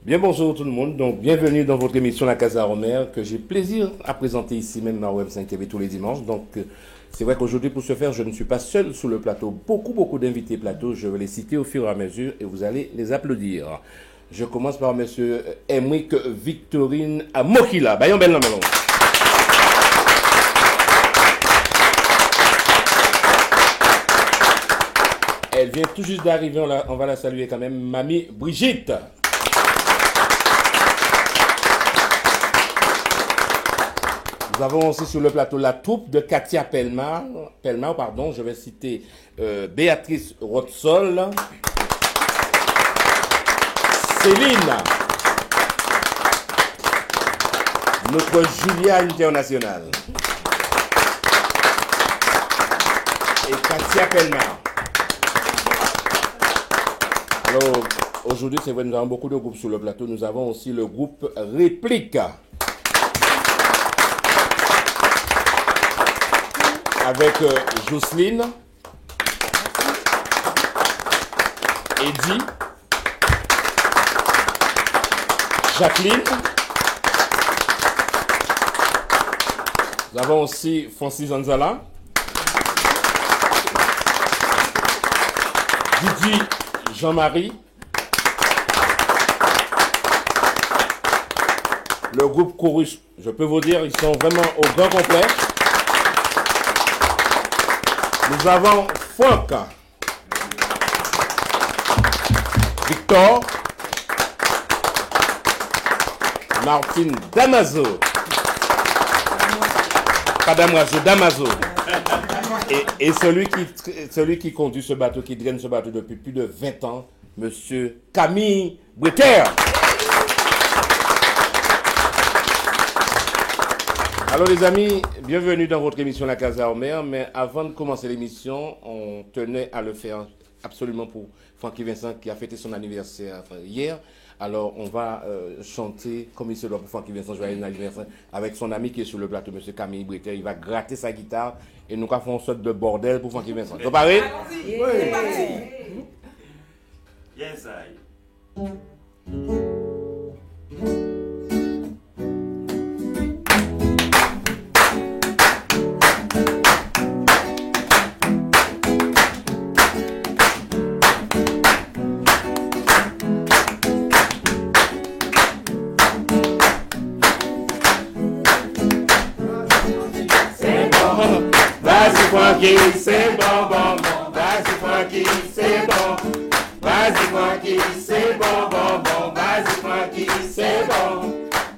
Bien bonjour tout le monde, donc bienvenue dans votre émission La Casa Romère que j'ai plaisir à présenter ici même dans Web 5 TV tous les dimanches. Donc c'est vrai qu'aujourd'hui pour ce faire je ne suis pas seul sur le plateau, beaucoup d'invités plateau, je vais les citer au fur et à mesure et vous allez les applaudir. Je commence par monsieur Emric Victorine Amokila. Bayon ben melon. Elle vient tout juste d'arriver, on va la saluer quand même, Mamie Brigitte. Nous avons aussi sur le plateau la troupe de Katia Pelmar, je vais citer Béatrice Rotsol, Céline, notre Julia internationale, et Katia Pelmar. Alors, aujourd'hui, c'est vrai, nous avons beaucoup de groupes sur le plateau. Nous avons aussi le groupe Réplique. Avec Jocelyne, Eddie, Jacqueline. Nous avons aussi Francis Anzala, Didi Jean-Marie, le groupe Chorus, je peux vous dire, ils sont vraiment au grand complet. Nous avons Franck, Victor, Martine Damaso, pas Damaso, Damaso, et celui qui conduit ce bateau, qui draine ce bateau depuis plus de 20 ans, monsieur Camille Breter. Alors les amis, bienvenue dans votre émission La Casa Romère, mais avant de commencer l'émission, on tenait à le faire absolument pour Francky Vincent qui a fêté son anniversaire hier. Alors on va chanter comme il se doit pour Francky Vincent, joyeux anniversaire, avec son ami qui est sur le plateau, monsieur Camille Breter. Il va gratter sa guitare et nous faire une sorte de bordel pour Francky Vincent. Vous parlez? Oui. C'est parti. Yes, I. Francky, c'est bon, bon, bon. Vas-y, Francky, c'est bon. Vas-y, Francky, c'est bon, bon, bon. Vas-y, Francky, c'est bon.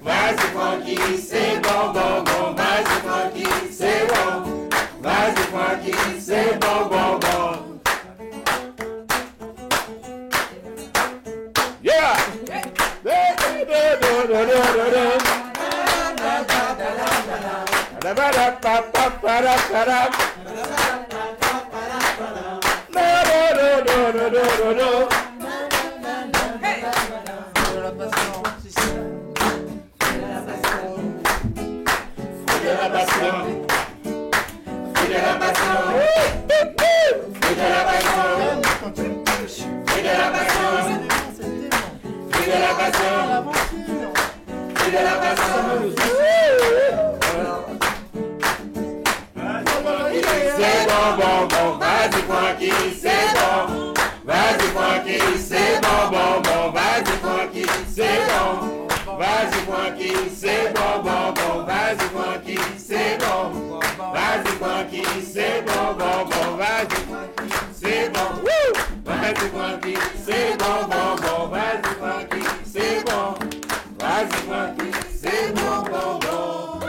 Vas-y, Francky, c'est bon, bon, bon. Vas-y, Francky, c'est bon. Vas-y, Francky, c'est bon, bon, bon. Yeah! C'est bon, bon, bon, vas-y Francky, c'est bon. Vas-y Francky, c'est bon, bon, bon, vas-y Francky, c'est bon. Vas-y Francky, c'est bon, bon, bon, vas-y Francky, c'est bon. Vas-y Francky, c'est bon, bon, bon, vas-y Francky, c'est bon. Vas-y Francky, c'est bon, bon, bon, vas-y Francky, c'est bon. Vas-y Francky, c'est bon, bon, bon.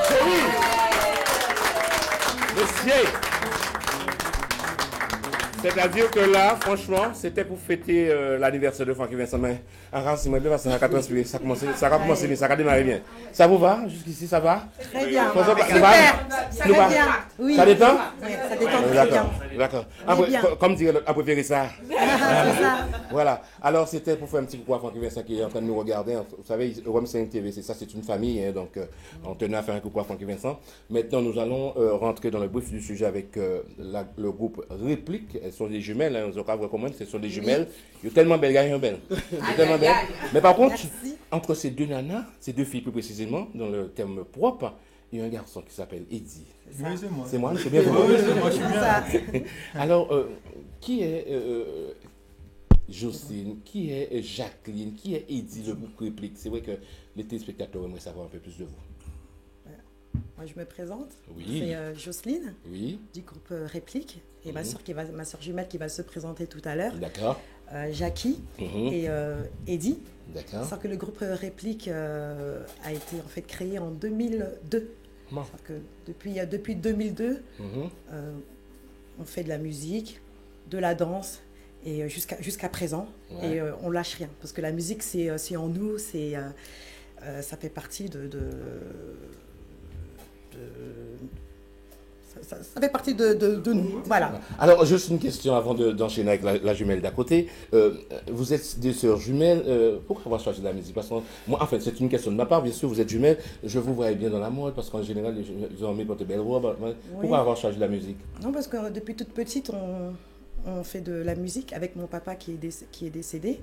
Chérie, monsieur. C'est-à-dire que là, franchement, c'était pour fêter l'anniversaire de Francky Vincent. Mais ça a transpiré, ça a commencé bien, ça a démarré bien. Ça vous va? Jusqu'ici, ça va? Très bien. Ça va? Ça Très nous va? bien. Oui. Ça détend? Ouais, ça détend très bien. D'accord. On est bien. Comme dirait l'autre, à préférer ça. C'est ça. Voilà. Alors, c'était pour faire un petit coucou à Francky Vincent qui est en train de nous regarder. Vous savez, Rome 5 TV, c'est ça, c'est une famille. Hein, donc, on tenait à faire un coucou à Francky Vincent. Maintenant, nous allons rentrer dans le brief du sujet avec le groupe Réplique. Elles sont des jumelles. Hein, vous recommande, ce sont des jumelles. Il y a tellement belles, gars, belles. Tellement belles. Mais par contre, entre ces deux nanas, ces deux filles plus précisément, dans le terme propre, il y a un garçon qui s'appelle Eddie. Oui, c'est moi. C'est moi, c'est bien pour moi. Oui, c'est moi, je suis bien. Alors, qui est Jocelyne, qui est Jacqueline, qui est Eddie, le groupe Réplique? C'est vrai que les téléspectateurs aimeraient savoir un peu plus de vous. Moi, je me présente. Oui. C'est Jocelyne Oui, du groupe Réplique et ma soeur jumelle qui va se présenter tout à l'heure. d'accord. Jackie et Eddie. D'accord. Sans que le groupe Réplique a été en fait créé en 2002. Bon. C'est-à-dire que depuis 2002, on fait de la musique, de la danse et jusqu'à présent. Ouais. Et on lâche rien parce que la musique c'est en nous, ça fait partie ça fait partie de nous. Voilà. Alors, juste une question avant d'enchaîner avec la jumelle d'à côté. Vous êtes des sœurs jumelles. Pourquoi avoir choisi la musique? Parce que moi, en fait, c'est une question de ma part. Bien sûr, vous êtes jumelles. Je vous voyais bien dans la mode parce qu'en général, les hommes portent de belles robes. Pourquoi avoir choisi la musique? Non, parce que depuis toute petite, on fait de la musique avec mon papa qui est décédé.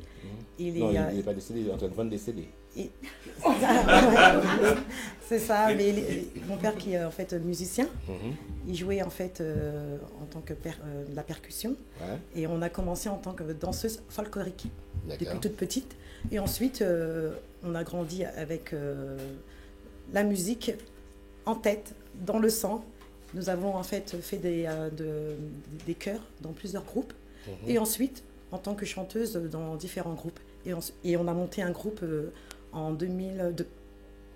Il Non, il n'est pas décédé, il est en train de vendre des CD. C'est ça, mais mon père qui est en fait musicien, il jouait en fait en tant que de la percussion. Ouais. Et on a commencé en tant que danseuse folklorique D'accord. depuis toute petite. Et ensuite, on a grandi avec la musique en tête, dans le sang. Nous avons en fait fait des chœurs dans plusieurs groupes. Et ensuite, en tant que chanteuse dans différents groupes. Et on a monté un groupe en 2002.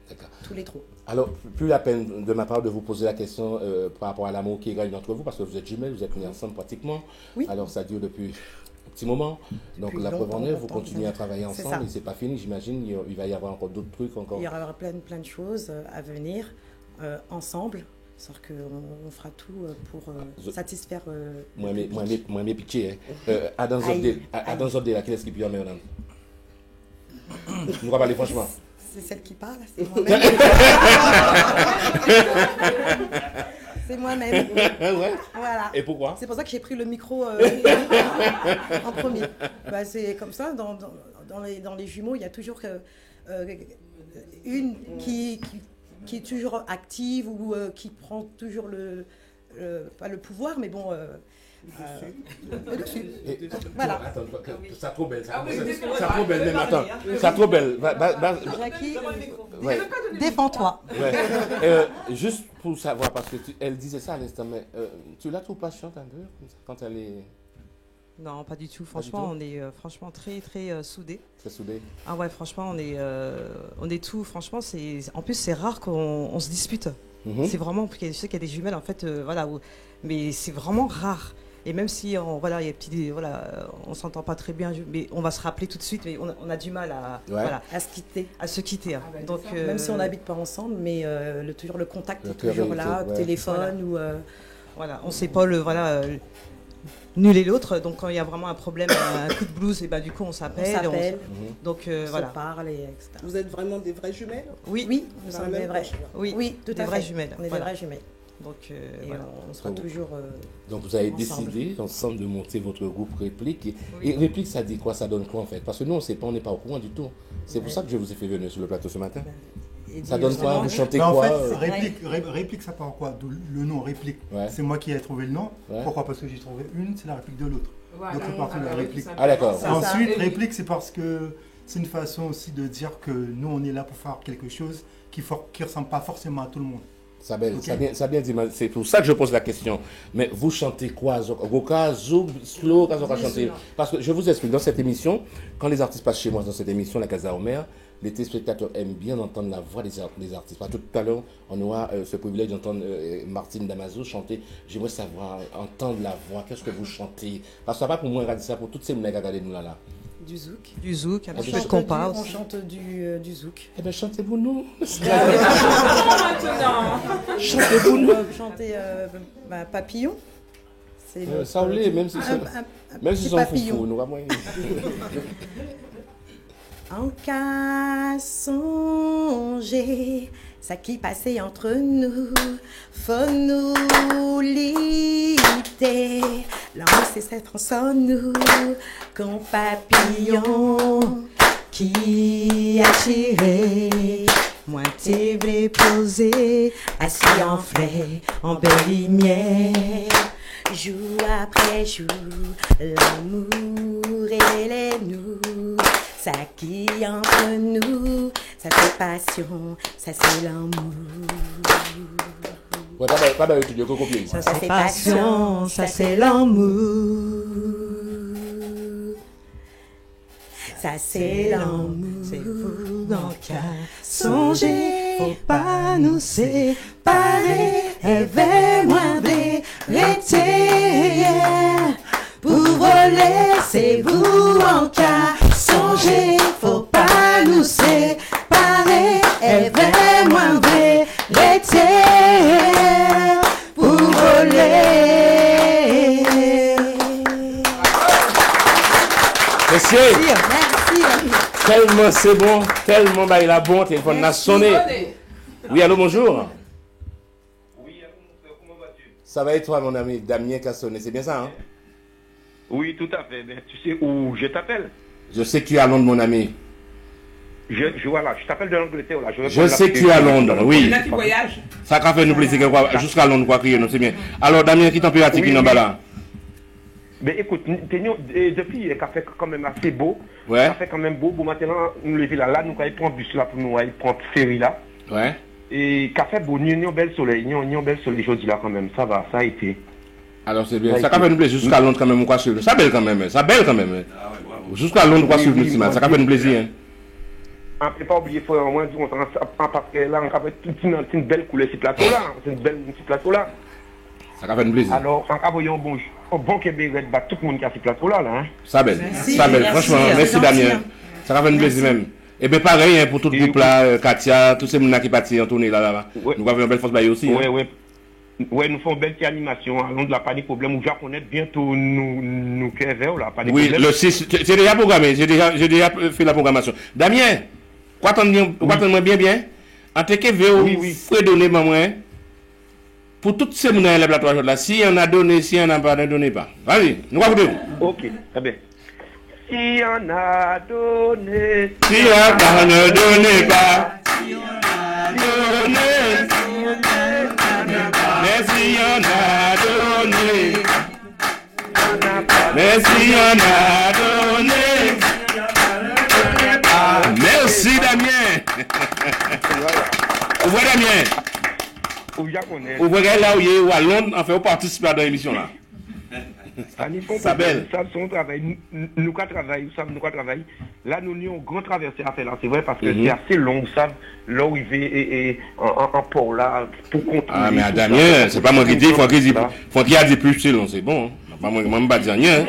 D'accord. Tous les trois. Alors, plus la peine de ma part de vous poser la question par rapport à l'amour qui règne entre vous, parce que vous êtes jumelles, vous êtes nés ensemble pratiquement. Oui. Alors, ça dure depuis un petit moment. Donc, Depuis la preuve en est, vous longtemps. continuez à travailler C'est ensemble ça. et c'est pas fini, j'imagine. Il va y avoir encore d'autres trucs encore. Il y aura plein de choses à venir ensemble. Sauf qu'on fera tout pour satisfaire. Moi, le public. mes pitié. Adam Zodé, qui est-ce qui peut en mettre? Nous va parler franchement. C'est celle qui parle, c'est moi-même. C'est moi-même. Ouais. Voilà. Et pourquoi? C'est pour ça que j'ai pris le micro en premier. Bah, c'est comme ça, dans les jumeaux, il y a toujours une qui est toujours active ou qui prend toujours pas le pouvoir, mais bon, le dessus. Voilà. Attends, ça trop belle. Ça trop belle, même attends. Ça trop belle. Jackie, Ouais. défends-toi. Ouais. Juste pour savoir, parce que elle disait ça à l'instant, mais tu la trouves pas chiante un peu quand elle est Non, pas du tout. Pas du Franchement, tout. on est franchement très soudés. très soudée? Ah ouais, franchement, on est tout. Franchement, en plus c'est rare qu'on se dispute. C'est vraiment, je sais qu'il y a des jumelles en fait, voilà, mais c'est vraiment rare. Et même si voilà, il y a on s'entend pas très bien, mais on va se rappeler tout de suite. Mais on a du mal à se quitter. à se quitter. Hein. Donc Même si on n'habite pas ensemble, mais toujours le contact Le est toujours cœur est- là, ouais. téléphone ou. voilà, on sait pas nul et l'autre. Donc quand il y a vraiment un problème, un coup de blues, et du coup on s'appelle. Donc on voilà. se parle, etc. Vous êtes vraiment des vraies jumelles? Oui, Oui, nous Dans sommes la même des vraies. poche, là. oui, Oui, tout des à vraies fait. jumelles. On est Voilà. des vraies jumelles. Donc Et voilà. on sera toujours. Donc vous avez Ensemble. décidé ensemble de monter votre groupe Réplique. Oui. Et Réplique, ça dit quoi? Ça donne quoi en fait? Parce que nous, on sait pas, on n'est pas au courant du tout. C'est pour ça que je vous ai fait venir sur le plateau ce matin. Et Ça dire donne quoi? vraiment- Vous chantez Bah, en quoi? fait, réplique, ça part en quoi? D'où le nom réplique. Ouais. C'est moi qui ai trouvé le nom. Ouais. Pourquoi? Parce que j'ai trouvé une, c'est la réplique de l'autre. Voilà. Donc, c'est parti de la réplique. Ah d'accord. Ça. Ensuite, réplique, c'est parce que c'est une façon aussi de dire que nous, on est là pour faire quelque chose qui ne ressemble pas forcément à tout le monde. Ça bien, Ok. ça bien dit, c'est pour ça que je pose la question. Mais vous chantez quoi? Goka, Zouk, Slow, quand on chanter? Parce que je vous explique, dans cette émission, quand les artistes passent chez moi dans cette émission, la Casa Omer, les téléspectateurs aiment bien entendre la voix des artistes. Parce que tout à l'heure, on aura ce privilège d'entendre Martine Damaso chanter. J'aimerais savoir, entendre la voix, qu'est-ce que vous chantez? Parce que ça va pour moi, regarder ça pour toutes ces mecs à regarder nous là. Du zouk. Du zouk, avec On un peu de chante compas on aussi. chante du zouk. Eh bien, chantez pour nous. Maintenant. Chantez pour nous. Chanter Papillon. C'est Ça ou l'est, même si c'est même si petit sont papillon. foufou, nous va moyen. En cas songer, ça qui passait entre nous, faut nous lutter. L'amour c'est cette en nous, comme papillon qui a tiré. Moi t'ai voulu poser, Assis en frais, en belle lumière, jour après jour, l'amour et les nous, ça qui entre nous, ça c'est passion, ça c'est l'amour. Ouais, pas d'ailleurs, tu dis que copier. Ça c'est passion, ça c'est l'amour. Ça c'est l'amour. c'est vous dans qu'à songer, faut pas nous séparer, rêver moins vérité. Pour voler, c'est vous en cas songer, faut pas nous séparer, rêver moins vérité. Pour voler. Merci. Tellement c'est bon, tellement bah, il a bon, téléphone a sonné. Oui, allô, bonjour. Oui, allô, comment vas-tu? Ça va et toi, mon ami Damien qui a sonné, c'est bien ça, hein? Oui, tout à fait. Mais tu sais où je t'appelle? Je sais que tu es à Londres, mon ami. Voilà, je t'appelle de l'Angleterre. Là. Je sais que tu es à Londres, oui. Il y en a qui voyagent. Ça a fait nous plaisir jusqu'à Londres, quoi, crier, non, c'est bien. Alors, Damien, qui température qui Oui, est en bas là? Mais écoute, depuis, ça fait quand même assez beau. Ouais. Ça fait quand même beau. Bon, maintenant, nous lever là, nous allons prendre bus là pour nous aller prendre ferry là. Ouais. Et café beau, nous bel soleil, nous bel soleil aujourd'hui là quand même. Ça va, ça a été. Alors, c'est bien. Ça a fait nous plaisir jusqu'à Londres quand même, quoi, suivre. Ça belle quand même, ça belle quand même. Jusqu'à Londres, quoi, suivre, ça a fait nous plaisir, hein. On ne peut pas oublier, frère, moi, parce que là, on a une belle couleur sur ce plateau là. C'est une belle sur ce plateau là. Ça a fait nous plaisir. Alors, on a envoyé un bon Québec, tout le monde qui a ce plateau là. Hein. Ça belle. Ça belle. Franchement, merci Damien. Ça a fait nous plaisir même. Et bien pareil, hein, pour tout le groupe là, Katia, tous ces gens qui partent en tournée là. Ouais. Nous avons une belle force bail aussi. Ouais, hein. ouais. Ouais, nous faisons une belle petite animation. À Londres, là, pas de problème. Au Japonais, bientôt, nous vers là, pas de Oui, problème. le 6, c'est déjà programmé, j'ai déjà fait la programmation. Damien, quoi t'entends bien? En tant que Oui. fredonner maman, pour toutes ces gens qui ont plateau là, si on a donné, si on n'a pas, ne donnez pas. Vas-y, nous allons vous. Ok, très bien. Si on a donné, Si on n'a ne donnez pas. Donné. Mais si on a donné. Mais si on a donné. Merci Damien. Vous voyez Damien? au Japonais. Vous voyez là où il est ou à Londres, en fait, vous participez à l'émission là. Ça belle. Ça, son travail. Nous travaillons, nous travaillons. Là, nous avons un grand traversée à faire là. C'est vrai parce que c'est assez long, vous savez. Là où il est en port là, pour contrôler. Ah, mais à Damien, c'est pas moi qui dis, il faut qu'il a dit plus, c'est long, c'est bon. Pas moi qui ne pas dire rien.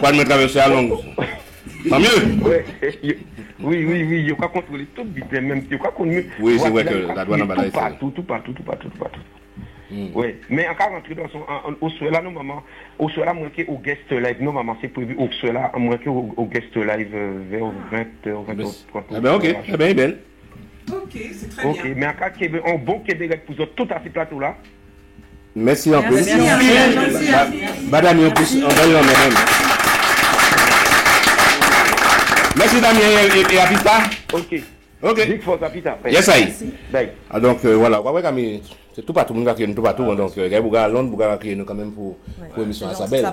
Quoi de me traverser à Londres? Tant mieux. Oui, il y a qu'à contrôler tout vite, même. Il y a qu'à contrôler. Oui, c'est vrai que la douane en bas là. Tout partout. Oui, mais en cas rentrer dans au soir là, normalement, au soir là, moins qu'au guest live, normalement, c'est prévu au soir là, moins qu'au guest live vers 20h, 20h30. Eh bien, ok, eh bien, belle. Ok, c'est très bien. Ok, mais en cas Québec, un bon Québec pour tout à ces plateaux là. Merci en plus. Merci. Madame, en plus, on va y en même. Merci Damien et Apita. Ok. Big force Apita. Yes, I. Bye. Ah, donc voilà, ouais, Camille, c'est tout partout, nous créons tout partout, donc Gaïbouga, Londres, Bouga créé nous quand même pour l'émission à Sabelle.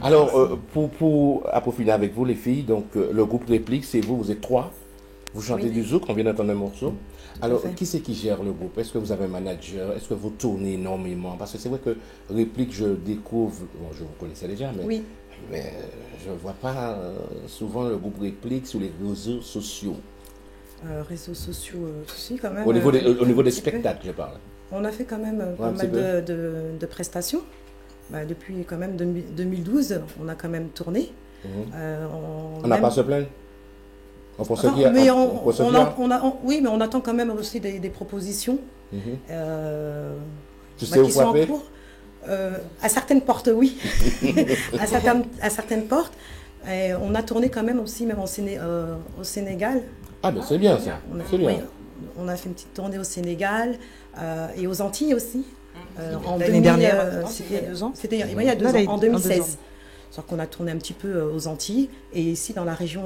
Alors, pour approfondir avec vous les filles, donc le groupe Réplique, c'est vous êtes trois, vous chantez du zouk, on vient d'entendre un morceau. Alors, qui c'est qui gère le groupe? Est-ce que vous avez un manager? Est-ce que vous tournez énormément? Parce que c'est vrai que Réplique, je découvre, bon, je vous connaissais déjà, mais je ne vois pas souvent le groupe Réplique sur les réseaux sociaux. Réseaux sociaux, si quand même. Au niveau des spectacles, je parle. On a fait quand même pas mal de prestations. Depuis quand même 2012, on a quand même tourné. On n'a pas à se plaindre. On pense Non, qu'il y a. mais on pense qu'il y a. oui, mais on attend quand même aussi des propositions Tu qui sais où sont en frapper. cours. À certaines portes, oui. à certaines portes. Et on a tourné quand même aussi, même au Sénégal. Ah, ben c'est bien ça. C'est bien. Oui, on a fait une petite tournée au Sénégal et aux Antilles aussi. En L'année dernière, c'était il y a 2 ans. C'était il y a 2 Non, ans, en en 2 ans. 2016. C'est-à-dire qu'on a tourné un petit peu aux Antilles et ici dans la région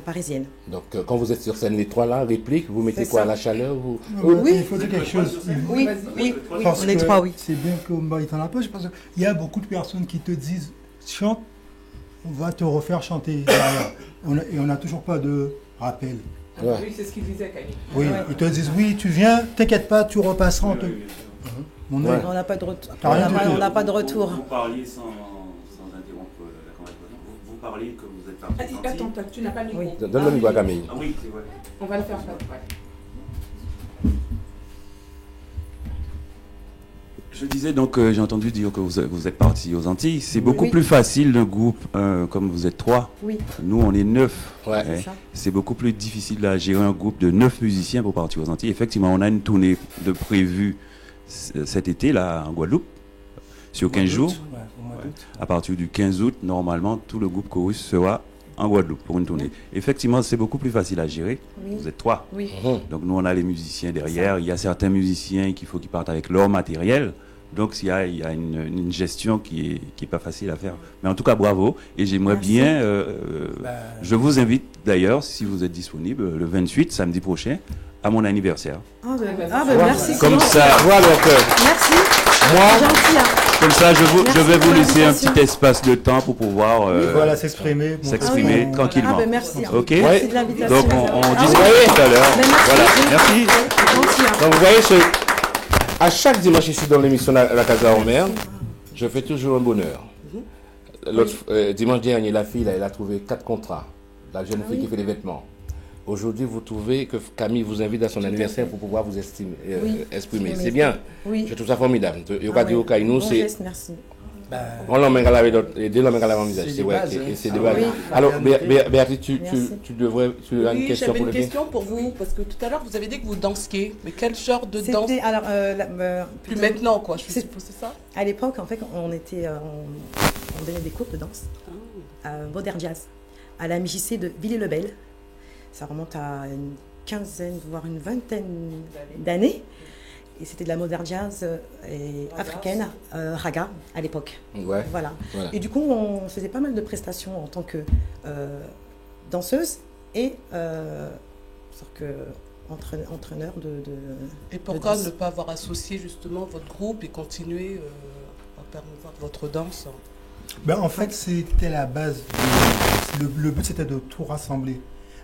parisienne. Donc, quand vous êtes sur scène, les trois là, réplique, vous mettez C'est quoi, ça. la chaleur vous... Oui, il faut dire quelque chose. Oui, oui, oui. Parce On est que 3, oui. C'est bien qu'on m'a en la poche parce qu'il y a beaucoup de personnes qui te disent chante, on va te refaire chanter derrière. Et on n'a toujours pas de rappel. Ouais. Oui, c'est ce qu'il disait, Camille. Oui, ils te disent oui, tu viens, t'inquiète pas, tu repasseras. Mon Ouais. œil. On n'a pas de retour. T'as rien du tout. On n'a pas de retour. Vous parliez sans interrompre la conversation. Vous parliez que vous êtes parti. Attends, tu n'as pas le micro. Oui. Donne le micro à Camille. Ah oui, c'est vrai. On va le faire ça. Ouais. Je disais donc, j'ai entendu dire que vous êtes parti aux Antilles. C'est beaucoup Oui. plus facile d'un groupe, comme vous êtes 3. Oui, Nous, on est 9. Ouais. c'est ça. C'est beaucoup plus difficile à gérer un groupe de 9 musiciens pour partir aux Antilles. Effectivement, on a une tournée de prévue cet été là en Guadeloupe sur 15 jours. Ouais, au mois d'août. À partir du 15 août, normalement, tout le groupe Chorus sera en Guadeloupe pour une tournée. Effectivement, c'est beaucoup plus facile à gérer. Oui. Vous êtes 3. Oui. Donc nous, on a les musiciens derrière. Il y a certains musiciens qu'il faut qu'ils partent avec leur matériel. Donc il y a une gestion qui est pas facile à faire. Mais en tout cas, bravo. Et j'aimerais Merci. bien... je vous invite d'ailleurs, si vous êtes disponible, le 28, samedi prochain, à mon anniversaire. Ah ben merci. c'est Comme gentil. ça, Voilà, donc, Merci. moi, C'est gentil. Hein. comme ça, je Merci vais pour vous laisser un l'invitation. petit espace de temps pour pouvoir Voilà, s'exprimer. montrer s'exprimer son- tranquillement. Ah ben merci. hein. Ok. Merci de l'invitation. Donc on Ah discute oui. tout à l'heure. Ben, merci. Voilà, merci. C'est gentil. Hein. donc, vous voyez, à chaque dimanche ici dans l'émission La Casa Homer, je fais toujours un bonheur. L'autre dimanche dernier, la fille, là, elle a trouvé 4 contrats. La jeune fille oui. qui fait les vêtements. Aujourd'hui, vous trouvez que Camille vous invite à son anniversaire pour pouvoir vous exprimer. Exprimer. C'est bien. Oui. Je trouve ça formidable. Il y Ah a des ouais. nous, Bon c'est. geste, merci. On l'emmène à laver d'autres, et dès l'emmène à laver mon visage. C'est C'est des vrai. bases, Et hein. c'est des Ah bases. oui. Alors, Béatrice, tu as une Oui, question j'avais pour une le question pour vous, parce que tout à l'heure, vous avez dit que vous dansiez. Mais quel genre de danse C'était alors Plus plutôt- maintenant, quoi, je C'est- suppose, c'est ça À l'époque, en fait, on donnait des cours de danse à Modern Jazz, à la MJC de Villiers-le-Bel. Ça remonte à une quinzaine, voire une vingtaine d'années. Et c'était de la modern jazz et africaine, raga, à l'époque. Ouais. Voilà. Voilà. Et du coup, on faisait pas mal de prestations en tant que danseuse et entraîneur de Et pourquoi danse. ne pas avoir associé justement votre groupe et continuer à promouvoir votre danse Ben, en fait, c'était la base. Le but, c'était de tout rassembler.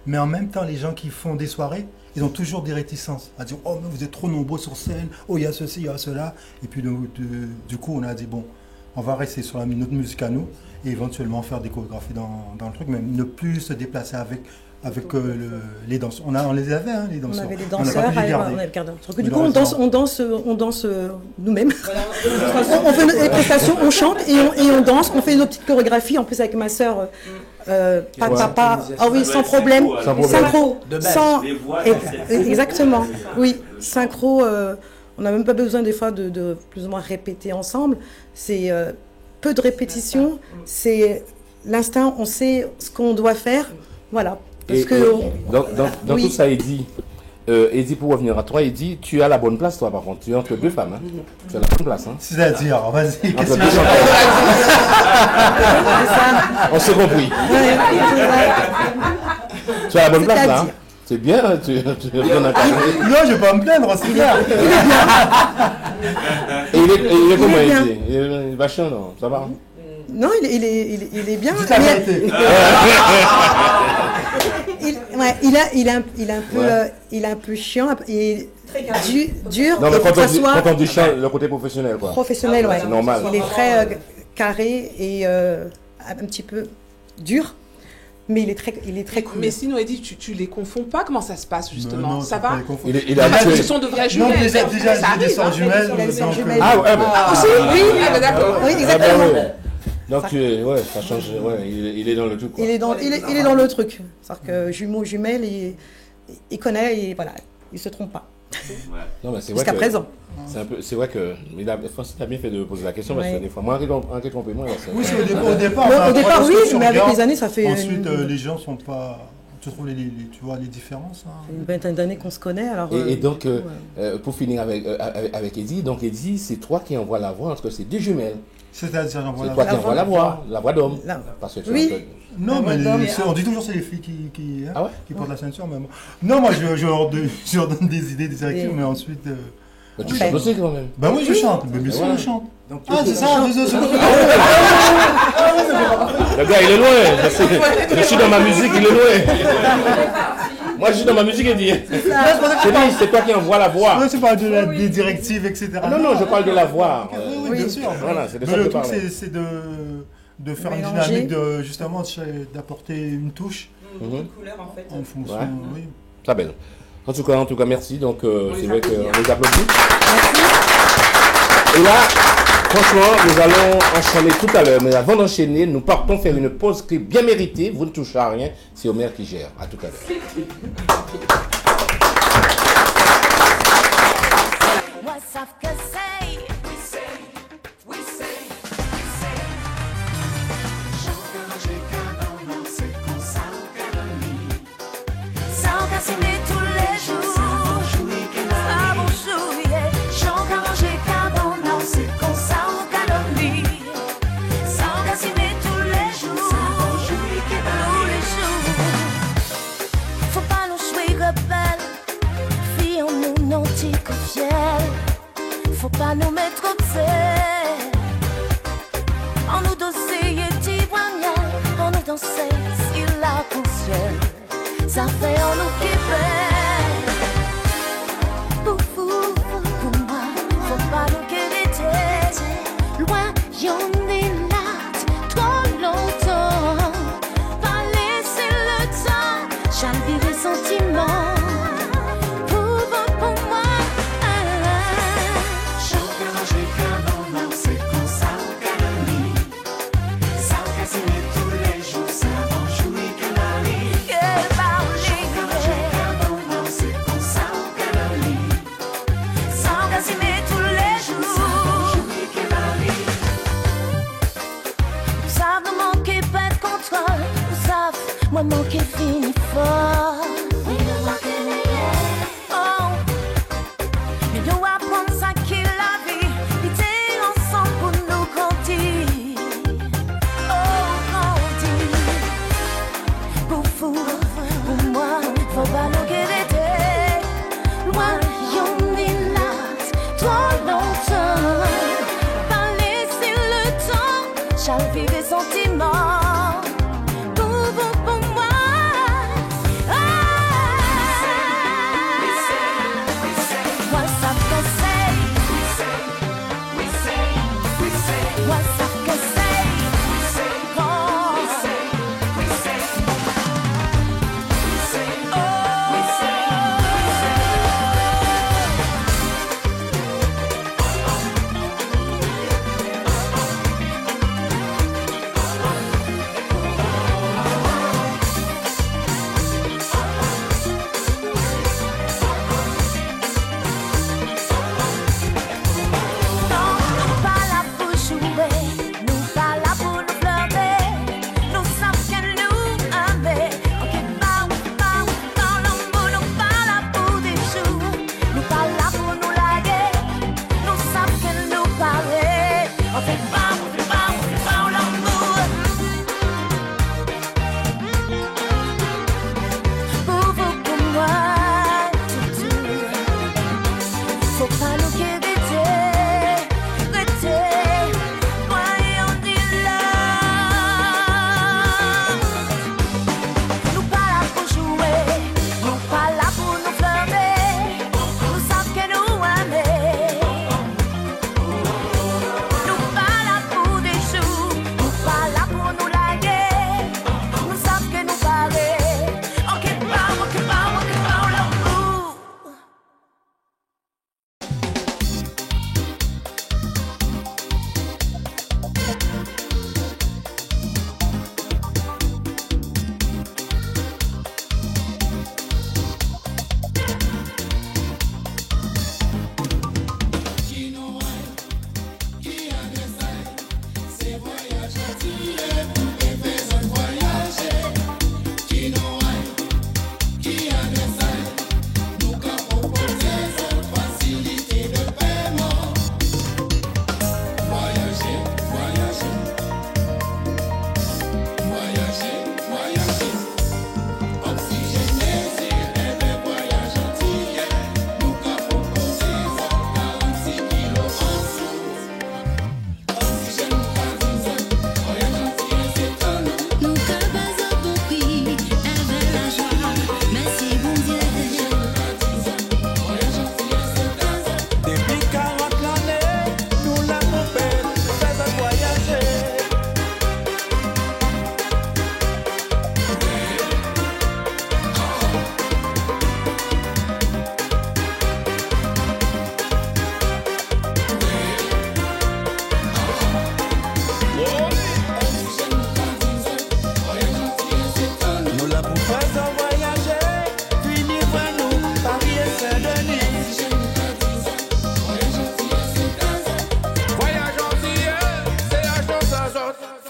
Mais en même temps, les gens qui font des soirées, ils ont toujours des réticences. À dire, oh, mais vous êtes trop nombreux sur scène, oh, il y a ceci, il y a cela. Et puis, du coup, on a dit, bon, on va rester sur notre musique à nous et éventuellement faire des chorégraphies dans le truc, mais ne plus se déplacer avec les danseurs. On les avait, hein, les On danseurs. avait des On n'a danseurs, pas pu les garder. on avait gardé. Sauf que On du le coup, on danse nous-mêmes. On fait des prestations, on chante et on danse. On fait nos petites chorégraphies en plus avec ma sœur. Ah oui, sans problème. Sans problème. Synchro. De base. Sans, Les voix, exactement. Oui, synchro. On n'a même pas besoin des fois de plus ou moins répéter ensemble. C'est peu de répétition. C'est l'instinct. On sait ce qu'on doit faire. Voilà. Parce Et, que dans oui. tout ça, Eddie, pour revenir à toi, Eddie, tu as la bonne place, toi, par contre. Tu es entre deux femmes. Hein. Tu as la bonne place. Hein. C'est-à-dire, vas-y, Entre qu'est-ce deux que chanteurs. On s'est compris. Tu as la bonne place, là. Hein. C'est bien, hein, tu redonnes un carré. Non, je vais pas me plaindre, c'est clair. Et il est comment, Il est bien. Eddie? Il est vachement, non? Ça va? Hein. Non, il est bien. Dites la vérité. Il est un peu chiant, et dur, Non, mais et quand faut que ça soit on dit chant, le côté professionnel, quoi. professionnel, ouais. C'est normal. Il est très carré et un petit peu dur, mais il est très cool. Mais sinon, Eddie, tu les confonds pas? Comment ça se passe justement? Non, Ça faut pas va? les confondre. Il est Ah, habitué. ce sont de vraies Non, jumelles. déjà, ça j'ai des arrive, sœurs hein. jumelles. Il a des sœurs donc, jumelles. Ah ouais, bah. Ah, aussi? Oui, ah, bah, d'accord. Oui, Ah, bah, exactement. ouais. Donc, ouais, ça change. Ouais, il est dans le truc. Quoi. Il est dans le truc. C'est-à-dire que jumeau, jumelle, il connaît et voilà, il se trompe pas. Non, mais c'est vrai Jusqu'à que, présent. C'est vrai que. Mais Francis a bien fait de poser la question parce que des fois, moi, en trompé, moi, oui, c'est au départ. Au départ, oui, mais avec les années, ça fait. Ensuite, les gens sont pas. Tu trouves tu vois les différences. Hein. Une vingtaine d'années qu'on se connaît. Alors, et donc, pour finir avec Eddie, donc Eddie, c'est toi qui envoies la voix, parce que c'est deux jumelles. C'est-à-dire, c'est toi qui envoie la voix d'homme. Parce que oui. Non, mais on dit toujours que c'est les filles qui portent la ceinture. Mais non, moi, je leur donne des idées, des directives, mais ensuite. Mais tu chantes aussi quand même. Ben oui, je chante. Mais bien sûr, je chante. Donc, c'est ça. Le gars, il est loin. Je suis dans ma musique, il est loin. Moi, je suis dans ma musique et dit. C'est toi qui envoie la voix. Non, c'est pas des directives, etc. Non, je parle de la voix. Oui, bien sûr. Voilà, c'est de mais ça que le je truc, parle. c'est de faire une dynamique, justement, d'apporter une touche. Une couleur, en fait. En fonction, oui. Ça belle. En tout cas, merci. Donc, c'est vrai qu'on les applaudit. Et là, franchement, nous allons enchaîner tout à l'heure. Mais avant d'enchaîner, nous partons faire une pause qui est bien méritée. Vous ne touchez à rien. C'est Omer qui gère. À tout à l'heure. Faut pas nous mettre au pied, en nous doser et d'ivoignel, en nous danser sur la conscience, ça fait en nous qui fait. Pour vous, pour moi, faut pas nous guérir, loin y'en est là, trop longtemps, pas laisser le temps, changer les sentiments. Moi manquer fini fort. Oh, mais nous apprendre ça qui la vie, était ensemble pour nous grandir. Oh, grandir. Pour vous, pour moi, faut pas nous guérir. Loin, y'en est là, trop longtemps. Pas laisser le temps, changer les sentiments. Pour moi, ah.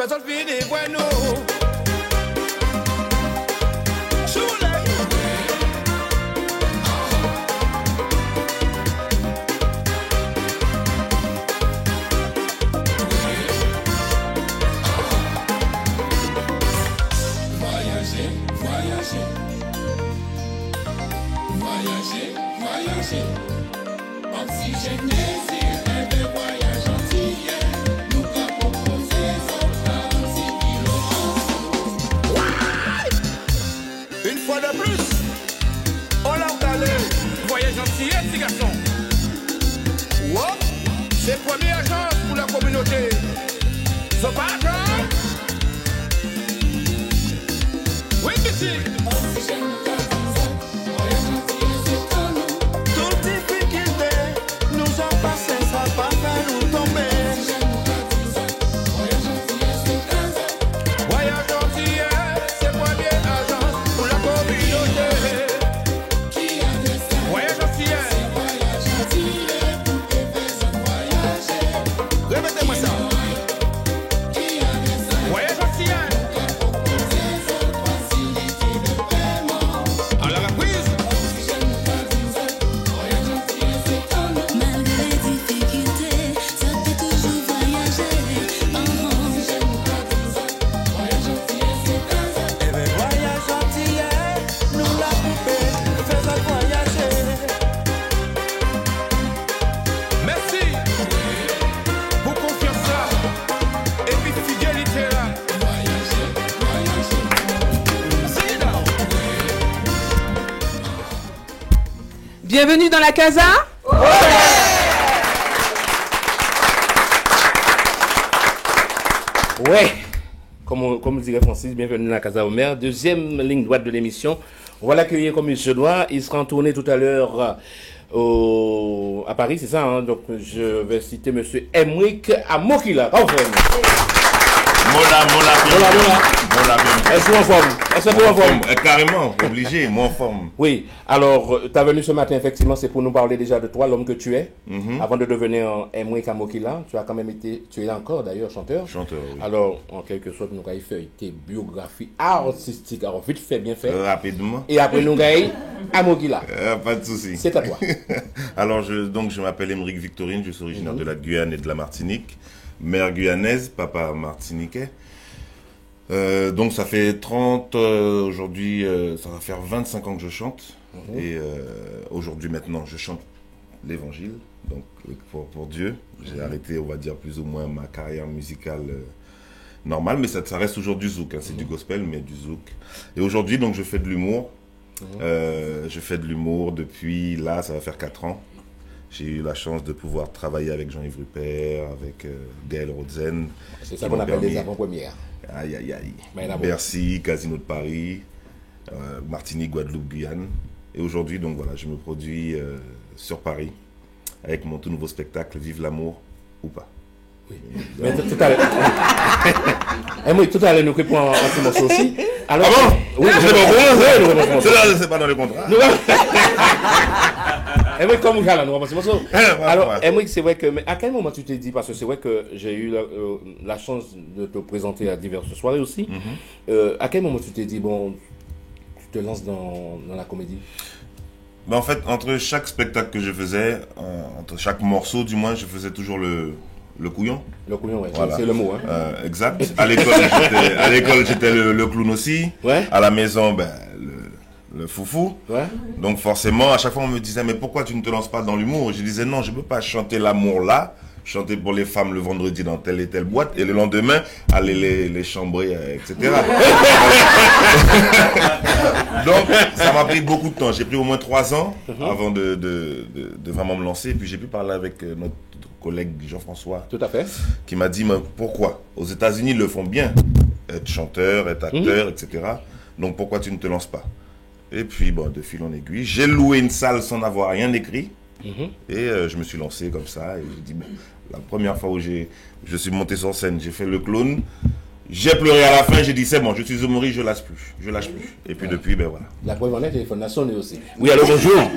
faisons fini, nous. Une fois de plus, on l'a regardé. Voyage gentil, petit garçon. Wow, c'est première agence pour la communauté. C'est pas grave. Oui, petit. Toute difficulté nous ont passé, ça va pas nous tomber. Voyage gentil, c'est première agence pour la communauté. Voyage gentil, répétez-moi ça. Voyage gentil. À la reprise. Malgré les difficultés, ça fait toujours voyager. Eh ben voyage gentil, nous la poupée, faisons voyager. Merci pour confiance là et puis fidélité là. Sit down. Bienvenue dans la casa. Ouais, comme dirait Francis, bienvenue dans la Casa Omer. Deuxième ligne droite de l'émission. On va l'accueillir comme il se doit. Il sera en tournée tout à l'heure à Paris, c'est ça, hein? Donc je vais citer monsieur Emric Amokila. Est-ce que en forme? Est-ce que en forme? Carrément, obligé, moi en forme. Oui, alors tu as venu ce matin, effectivement, c'est pour nous parler déjà de toi, l'homme que tu es. Avant de devenir Emric Amokila, tu as quand même été, tu es là encore d'ailleurs, chanteur. Chanteur, oui. Alors, en quelque sorte, nous avons fait tes biographies artistiques, alors vite fait, bien fait. Rapidement. Et après, nous avons Amokila. Pas de souci. C'est à toi. Alors, je m'appelle Emric Victorine, je suis originaire de la Guyane et de la Martinique. Mère guyanaise, papa martiniquais. Donc ça fait 30, aujourd'hui, ça va faire 25 ans que je chante. Et aujourd'hui, maintenant, je chante l'évangile, donc pour Dieu. J'ai arrêté, on va dire, plus ou moins ma carrière musicale normale, mais ça reste toujours du zouk, hein. C'est du gospel, mais du zouk. Et aujourd'hui, donc, je fais de l'humour. Je fais de l'humour depuis, là, ça va faire 4 ans. J'ai eu la chance de pouvoir travailler avec Jean-Yves Rupert, avec Gaël Rodzen. C'est ça qu'on appelle des avant-premières. Aïe, aïe, aïe. Ben, Bercy, Casino de Paris, Martinique, Guadeloupe, Guyane. Et aujourd'hui, donc voilà, je me produis sur Paris avec mon tout nouveau spectacle Vive l'amour ou pas. Oui. Mais tout à l'heure. Et moi, tout à l'heure, nous répondons à ce morceau aussi. Alors, ah bon? Oui, c'est pas dans le contrat. Emric, comme vous allez nous remercier morceau. Alors, Emric, c'est vrai que, mais à quel moment tu t'es dit, parce que c'est vrai que j'ai eu la chance de te présenter à diverses soirées aussi, à quel moment tu t'es dit, bon, tu te lances dans la comédie? Ben en fait, entre chaque spectacle que je faisais, entre chaque morceau du moins, je faisais toujours le couillon. Le couillon, oui, voilà. C'est le mot. Hein. Exact. À l'école, j'étais le clown aussi. Ouais. À la maison, ben, le foufou. Ouais. Donc forcément, à chaque fois, on me disait, mais pourquoi tu ne te lances pas dans l'humour? Je disais, non, je ne peux pas chanter l'amour là, chanter pour les femmes le vendredi dans telle et telle boîte, et le lendemain, aller les chambrer, etc. Donc, ça m'a pris beaucoup de temps. J'ai pris au moins 3 ans avant de vraiment me lancer. Et puis, j'ai pu parler avec notre collègue Jean-François. Tout à fait. Qui m'a dit, mais pourquoi? Aux États-Unis, ils le font bien. Être chanteur, être acteur, etc. Donc, pourquoi tu ne te lances pas? Et puis, bon, de fil en aiguille, j'ai loué une salle sans avoir rien écrit. Et je me suis lancé comme ça. Et j'ai dit, bon, la première fois où je suis monté sur scène, j'ai fait le clown. J'ai pleuré à la fin, j'ai dit, c'est bon, je suis humoriste, je lâche plus. Je lâche plus. Et puis depuis, ben voilà. La preuve en est, le téléphone a sonné aussi. Oui, allô, bonjour.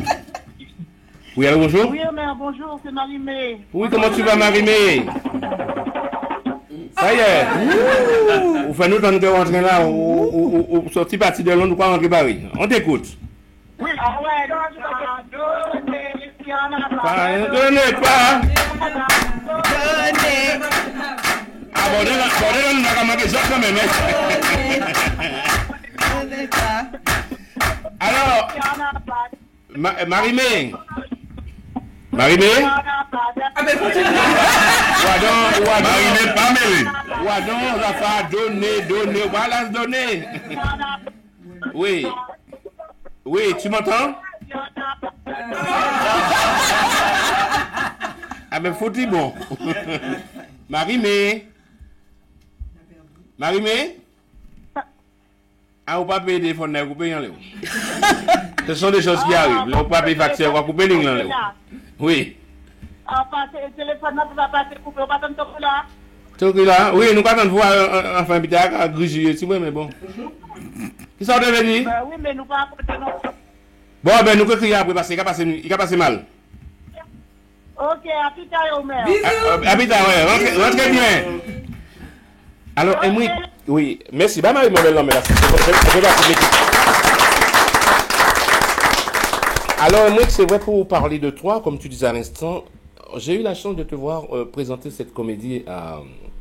Oui, allô, bonjour. Oui, mère, bonjour, c'est Marie-Mé. Oui, comment tu vas, Marie-Mé? Ça y est. Vous faites nous temps que rentrer là, ou sortir parti de Londres ou pas rentrer Paris. On t'écoute. Oui, ah ouais, Donnez pas. Ah bon, on va manquer ça quand même. Alors, Marimé. Marimé? Marimé, pas mêlé. Wadon, la fa donner, voilà donner. Oui. Oui, tu m'entends? Ah ben foutu bon. Marimé. Marimé? Ah, ou pas payer des fonds, vous payez en l'air. Ce sont des choses qui arrivent. Là, ou pas payer facture, vous coupez l'inglan là. Oui. Le téléphone, on va passer couper, on va attendre tout là. Tout là? Oui, nous pas voir enfin à gruger, si oui, mais bon. Qui sont devenus? Oui, mais nous pas apporter non. Bon, ben nous que crier après parce qu'il a passé mal. Ok, à plus tard, Omer. À plus tard, ouais, rentrez bien. Alors, Emric, oui, merci. Bah, Marie, mon bel homme, merci. Alors, Emric, c'est vrai pour parler de toi, comme tu disais à l'instant, j'ai eu la chance de te voir présenter cette comédie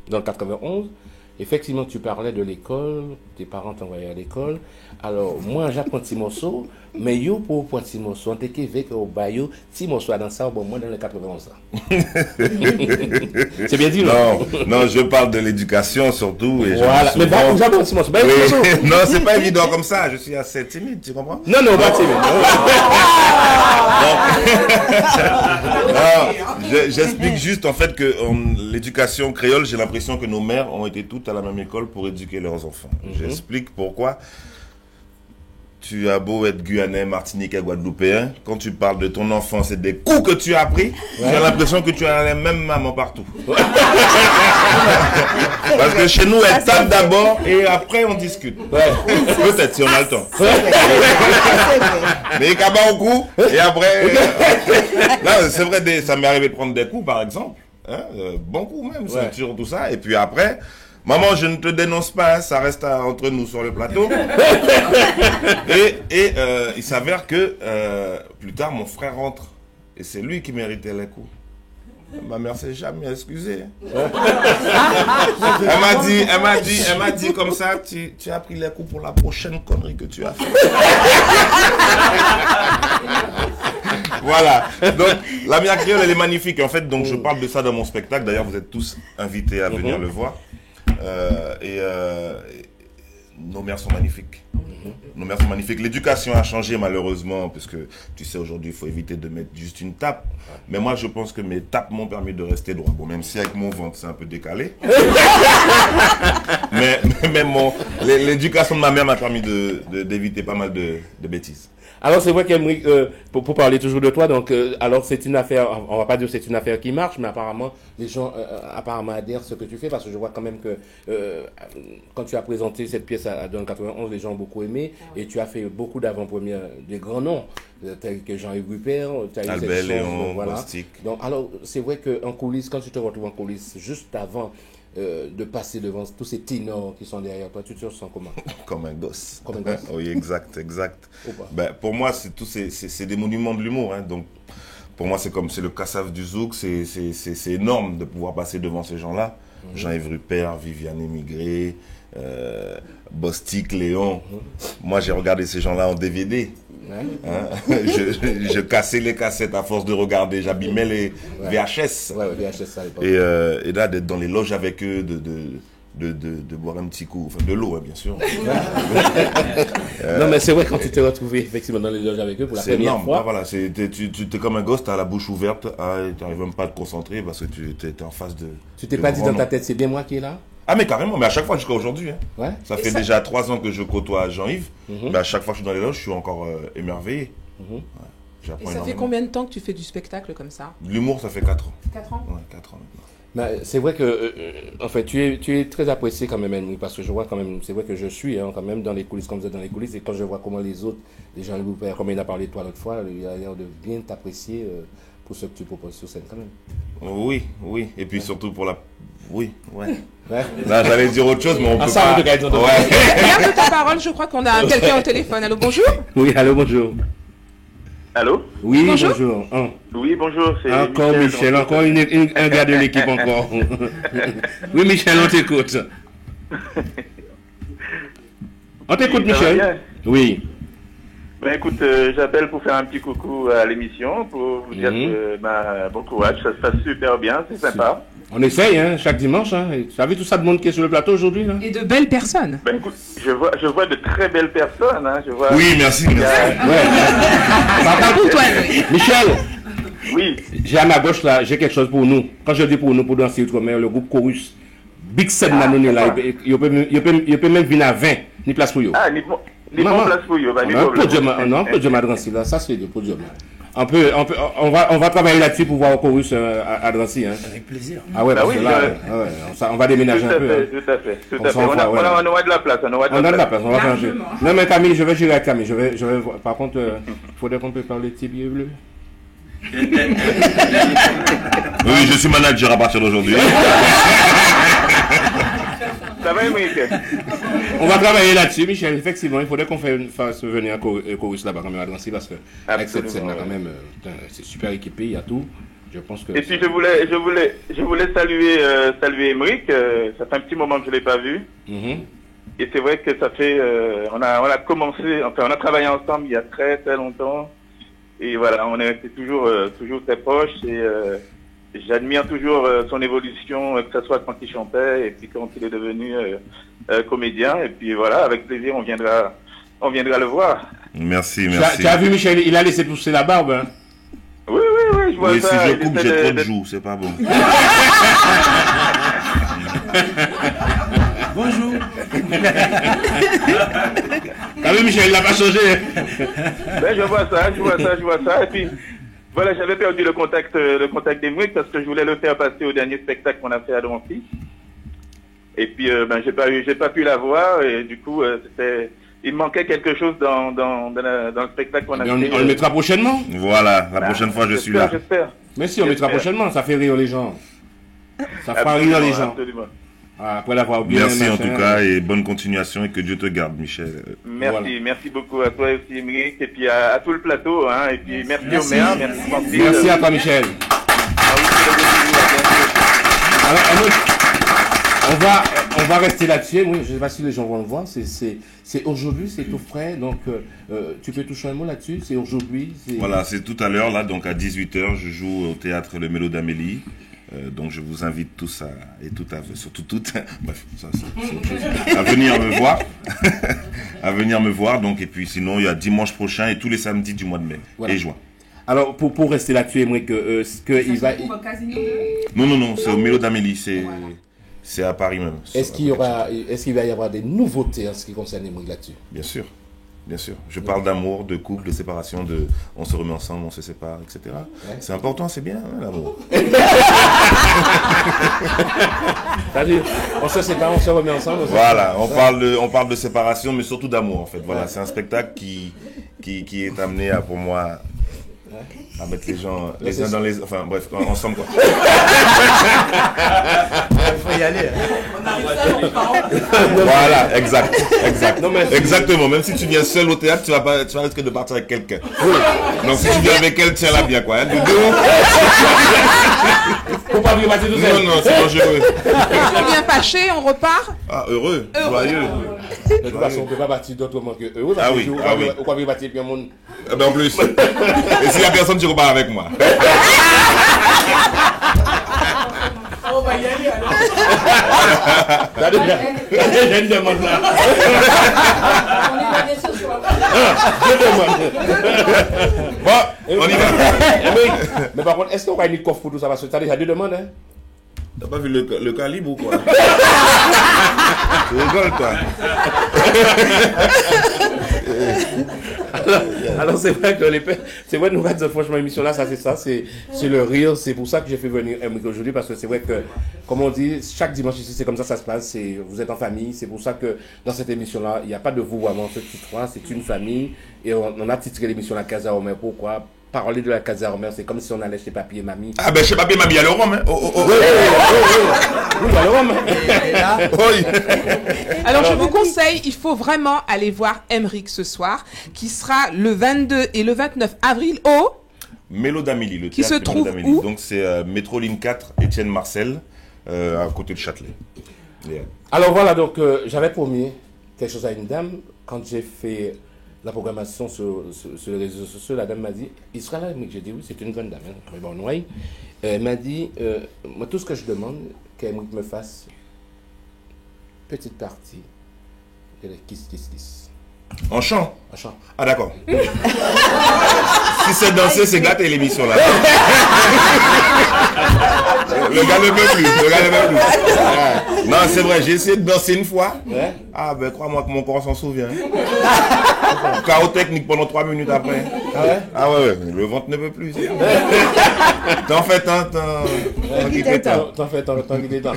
dans le 91. Effectivement, tu parlais de l'école, tes parents t'envoyaient à l'école. Alors, moi, j'apprends petit morceau, mais yo pour petit morceau, on t'est qu'avec au bayo, petit morceau dans ça, bon, moi dans le 91. C'est bien dit, non? Non, je parle de l'éducation surtout. Et voilà, mais bah, j'apprends petit morceau. Non, c'est pas évident comme ça, je suis assez timide, tu comprends? Non, pas timide. J'explique juste en fait que l'éducation créole, j'ai l'impression que nos mères ont été toutes à la même école pour éduquer leurs enfants. J'explique pourquoi. Tu as beau être guyanais, martiniquais, guadeloupéen, quand tu parles de ton enfance et des coups que tu as pris, j'ai l'impression que tu as les mêmes mamans partout. Parce que chez nous, elle tape d'abord et après on discute. Peut-être si on a le temps. Mais il cabane au cou et après... Là, c'est vrai, ça m'est arrivé de prendre des coups par exemple. Hein, bon coup même, ceinture, tout ça. Et puis après... Maman, je ne te dénonce pas, ça reste entre nous sur le plateau. Et il s'avère que plus tard, mon frère rentre. Et c'est lui qui méritait les coups. Ma mère s'est jamais excusée. Elle m'a dit comme ça, tu as pris les coups pour la prochaine connerie que tu as fait. Voilà. Donc, la mère créole, elle est magnifique. En fait, donc, je parle de ça dans mon spectacle. D'ailleurs, vous êtes tous invités à venir le voir. Nos mères sont magnifiques. Nos mères sont magnifiques. L'éducation a changé malheureusement, parce que tu sais, aujourd'hui, il faut éviter de mettre juste une tape. Mais moi, je pense que mes tapes m'ont permis de rester droit. Bon, même si avec mon ventre, c'est un peu décalé. mais l'éducation de ma mère m'a permis d'éviter pas mal de bêtises. Alors c'est vrai qu'Emric, pour parler toujours de toi, donc alors c'est une affaire, on va pas dire que c'est une affaire qui marche, mais apparemment les gens apparemment adhèrent à ce que tu fais, parce que je vois quand même que quand tu as présenté cette pièce dans le 91, les gens ont beaucoup aimé, et tu as fait beaucoup d'avant-premières des grands noms, tels que Jean-Yves Rupert, Albert Léon, voilà. Donc alors c'est vrai qu'en coulisses, quand tu te retrouves en coulisses, juste avant de passer devant tous ces ténors qui sont derrière toi, tu te sens comment? Comme un gosse. Comme un gosse. Oui, exact. Ben, pour moi, c'est des monuments de l'humour. Hein, donc, pour moi, c'est le Kassav du Zouk. C'est énorme de pouvoir passer devant ces gens-là. Jean-Yves Rupert, Viviane Émigré, Bostik, Léon. Moi, j'ai regardé ces gens-là en DVD. Hein? Je cassais les cassettes à force de regarder, j'abîmais les VHS. VHS à l'époque. Et là, d'être dans les loges avec eux, de boire un petit coup, enfin de l'eau, hein, bien sûr. Non, mais c'est vrai, quand tu t'es retrouvé effectivement dans les loges avec eux pour la première fois. Ah, voilà, tu es comme un gosse, tu as la bouche ouverte, tu n'arrives même pas à te concentrer parce que tu es en face de. Tu t'es pas dit dans ta tête, c'est bien moi qui est là? Ah mais carrément, mais à chaque fois jusqu'à aujourd'hui. Hein. Ça fait déjà 3 ans que je côtoie Jean-Yves. Mais à chaque fois que je suis dans les loges, je suis encore émerveillé. Et ça fait combien de temps que tu fais du spectacle comme ça? L'humour, ça fait 4 ans. 4 ans? Ouais, 4 ans maintenant. Mais c'est vrai que, en fait, tu es très apprécié quand même, parce que je vois quand même, c'est vrai que je suis quand même dans les coulisses, comme vous êtes dans les coulisses, et quand je vois comment les autres, les gens, comme il a parlé de toi l'autre fois, il a l'air de bien t'apprécier pour ce que tu proposes sur scène quand même. Oui. Et puis surtout pour Oui, ouais. Là, j'allais dire autre chose, mais on peut pas. Garde ta parole, je crois qu'on a quelqu'un au téléphone. Allô, bonjour. Oui, allô, bonjour. Allô? Oui, bonjour. Oui, bonjour. C'est encore Michel, encore un gars de l'équipe encore. Oui, Michel, on t'écoute. On t'écoute, Michel. Oui. Ben écoute, j'appelle pour faire un petit coucou à l'émission, pour vous dire que bon courage, ça se passe super bien, c'est sympa. On essaye, hein, chaque dimanche. Hein. Tu as vu tout ça de monde qui est sur le plateau aujourd'hui là? Et de belles personnes. Ben écoute, je vois de très belles personnes. Hein, je vois, oui, merci. Michel. Oui. J'ai à ma gauche là, j'ai quelque chose pour nous. Quand je dis pour nous, pour danser outre-mer, le groupe Chorus. Big Sen Nanone là, il peut même venir à 20, ni place pour eux. Ah, ni place pour eux. On peut dire Drancy là, ça c'est le podium. On va travailler là-dessus pour voir au Chorus à Drancy. Hein. Avec plaisir. Ah ouais, parce que là, on va déménager un peu. Tout à fait. On a de la place. On a de la place, on va changer. Non mais Camille, je vais gérer avec Camille. Je vais voir. Par contre, il faudrait qu'on peut parler de tes billets bleus. Oui, je suis manager à partir d'aujourd'hui. Ça va, Émeric? On va travailler là-dessus, Michel. Effectivement, il faudrait qu'on fasse venir un chorus là-bas quand même à Drancy parce que avec cette scène-là quand même, c'est super équipé, il y a tout. Je pense que. Et puis je voulais saluer Émeric. Ça fait un petit moment que je l'ai pas vu. Et c'est vrai que ça fait, on a commencé, enfin on a travaillé ensemble il y a très très longtemps. Et voilà, on est toujours très proches et j'admire toujours son évolution, que ce soit quand il chantait et puis quand il est devenu comédien. Et puis voilà, avec plaisir, on viendra le voir. Merci. Tu as vu Michel, il a laissé pousser la barbe. Hein? Oui, je vois ça. Si je coupe, j'ai trop de joues, c'est pas bon. Bonjour. T'as vu Michel, il n'a pas changé. Ben, je vois ça. Et puis, voilà, j'avais perdu le contact d'Émeric parce que je voulais le faire passer au dernier spectacle qu'on a fait à Drancy. Et puis, j'ai pas pu la voir et du coup, il manquait quelque chose dans le spectacle qu'on a fait. On le mettra prochainement. Voilà, la prochaine fois je suis là. J'espère. Mais si, on mettra prochainement, ça fait rire les gens. Ça fera rire les gens. Absolument. Après l'avoir bien. Merci en tout cas et bonne continuation et que Dieu te garde, Michel. Merci beaucoup à toi aussi, Émeric, et puis à tout le plateau, hein, et puis merci au maire, merci Francis. Merci à toi, Michel. Alors, on va rester là-dessus. Oui, je ne sais pas si les gens vont le voir. C'est aujourd'hui, c'est tout frais. Donc, tu peux toucher un mot là-dessus. C'est aujourd'hui. Voilà, c'est tout à l'heure là. Donc à 18h, je joue au théâtre Le Mélo d'Amélie. Donc je vous invite tous surtout toutes, bref, ça, c'est autre chose, à venir me voir, donc, et puis sinon il y a dimanche prochain et tous les samedis du mois de mai et juin. Alors pour rester là-dessus, Émeric, il va... Non, c'est au Mélo d'Amélie, c'est à Paris même. Est-ce qu'il va y avoir des nouveautés en ce qui concerne Émeric là-dessus? Bien sûr. Je parle d'amour, de couple, de séparation, de on se remet ensemble, on se sépare, etc. Ouais. C'est important, c'est bien, hein, l'amour. C'est-à-dire, on se sépare, on se remet ensemble. Voilà, on parle de séparation, mais surtout d'amour, en fait. Voilà, c'est un spectacle qui est amené à, pour moi, à mettre les gens les uns dans les... Enfin, bref, ensemble, quoi. Il faut y aller. Voilà, exact. Non, mais exactement. Même si tu viens seul au théâtre, tu vas risquer de partir avec quelqu'un. Oui. Donc si tu viens avec elle, tiens-la bien, quoi. Hein, faut pas venir partir tout seul. Non, c'est dangereux. On vient fâché, on repart. Ah, heureux. Joyeux. De toute façon, on ne peut pas partir d'autrement que heureux. Ah oui, ah oui. Pourquoi venir partir puis un monde... En plus. Et s'il n'y a personne, tu repars avec moi. On va y aller alors. J'ai une demande là. On est pas bien sûr sur la Bon, on y va. Mais par contre, est-ce qu'on va une coffre pour tout ça? Parce que tu as déjà deux demandes, hein? T'as pas vu le calibre ou quoi? Tu rigoles, toi. Alors c'est vrai que c'est vrai, nous va dire franchement l'émission là, ça c'est ça, c'est le rire, c'est pour ça que j'ai fait venir Émeric aujourd'hui, parce que c'est vrai que, comme on dit, chaque dimanche ici c'est comme ça se passe, vous êtes en famille, c'est pour ça que dans cette émission là, il n'y a pas de vouvoiement, c'est une famille, et on a titré l'émission La Casa Homer. Pourquoi? Parler de la Casa Homer, c'est comme si on allait chez Papy et Mamie. Ah ben chez Papy et Mamie, il y a le rhum, hein. Oui, il y a Alors je vous conseille, il faut vraiment aller voir Emeric ce soir, qui sera le 22 et le 29 avril au Mélodamilly, le qui théâtre se trouve Mélodamilly. où? Donc c'est Métro Ligne 4, Étienne Marcel, à côté de Châtelet. Yeah. Alors voilà, donc j'avais promis quelque chose à une dame. Quand j'ai fait la programmation sur les réseaux sociaux, la dame m'a dit, il sera là, mais j'ai dit oui, c'est une grande dame, très bonne noyée. Elle m'a dit, moi tout ce que je demande, qu'elle me fasse petite partie de la Kiss Kiss Kiss. En chant? En chant. Ah d'accord. Si c'est danser, c'est gâter l'émission là. Le gars ne peut plus. Ouais. Non, c'est vrai, j'ai essayé de danser une fois. Ouais. Ah ben crois-moi que mon corps s'en souvient. Chaos technique pendant 3 minutes après. Ah ouais? Ah ouais, le ventre ne peut plus. T'en fais tant qu'il est temps. T'en fais tant qu'il est temps.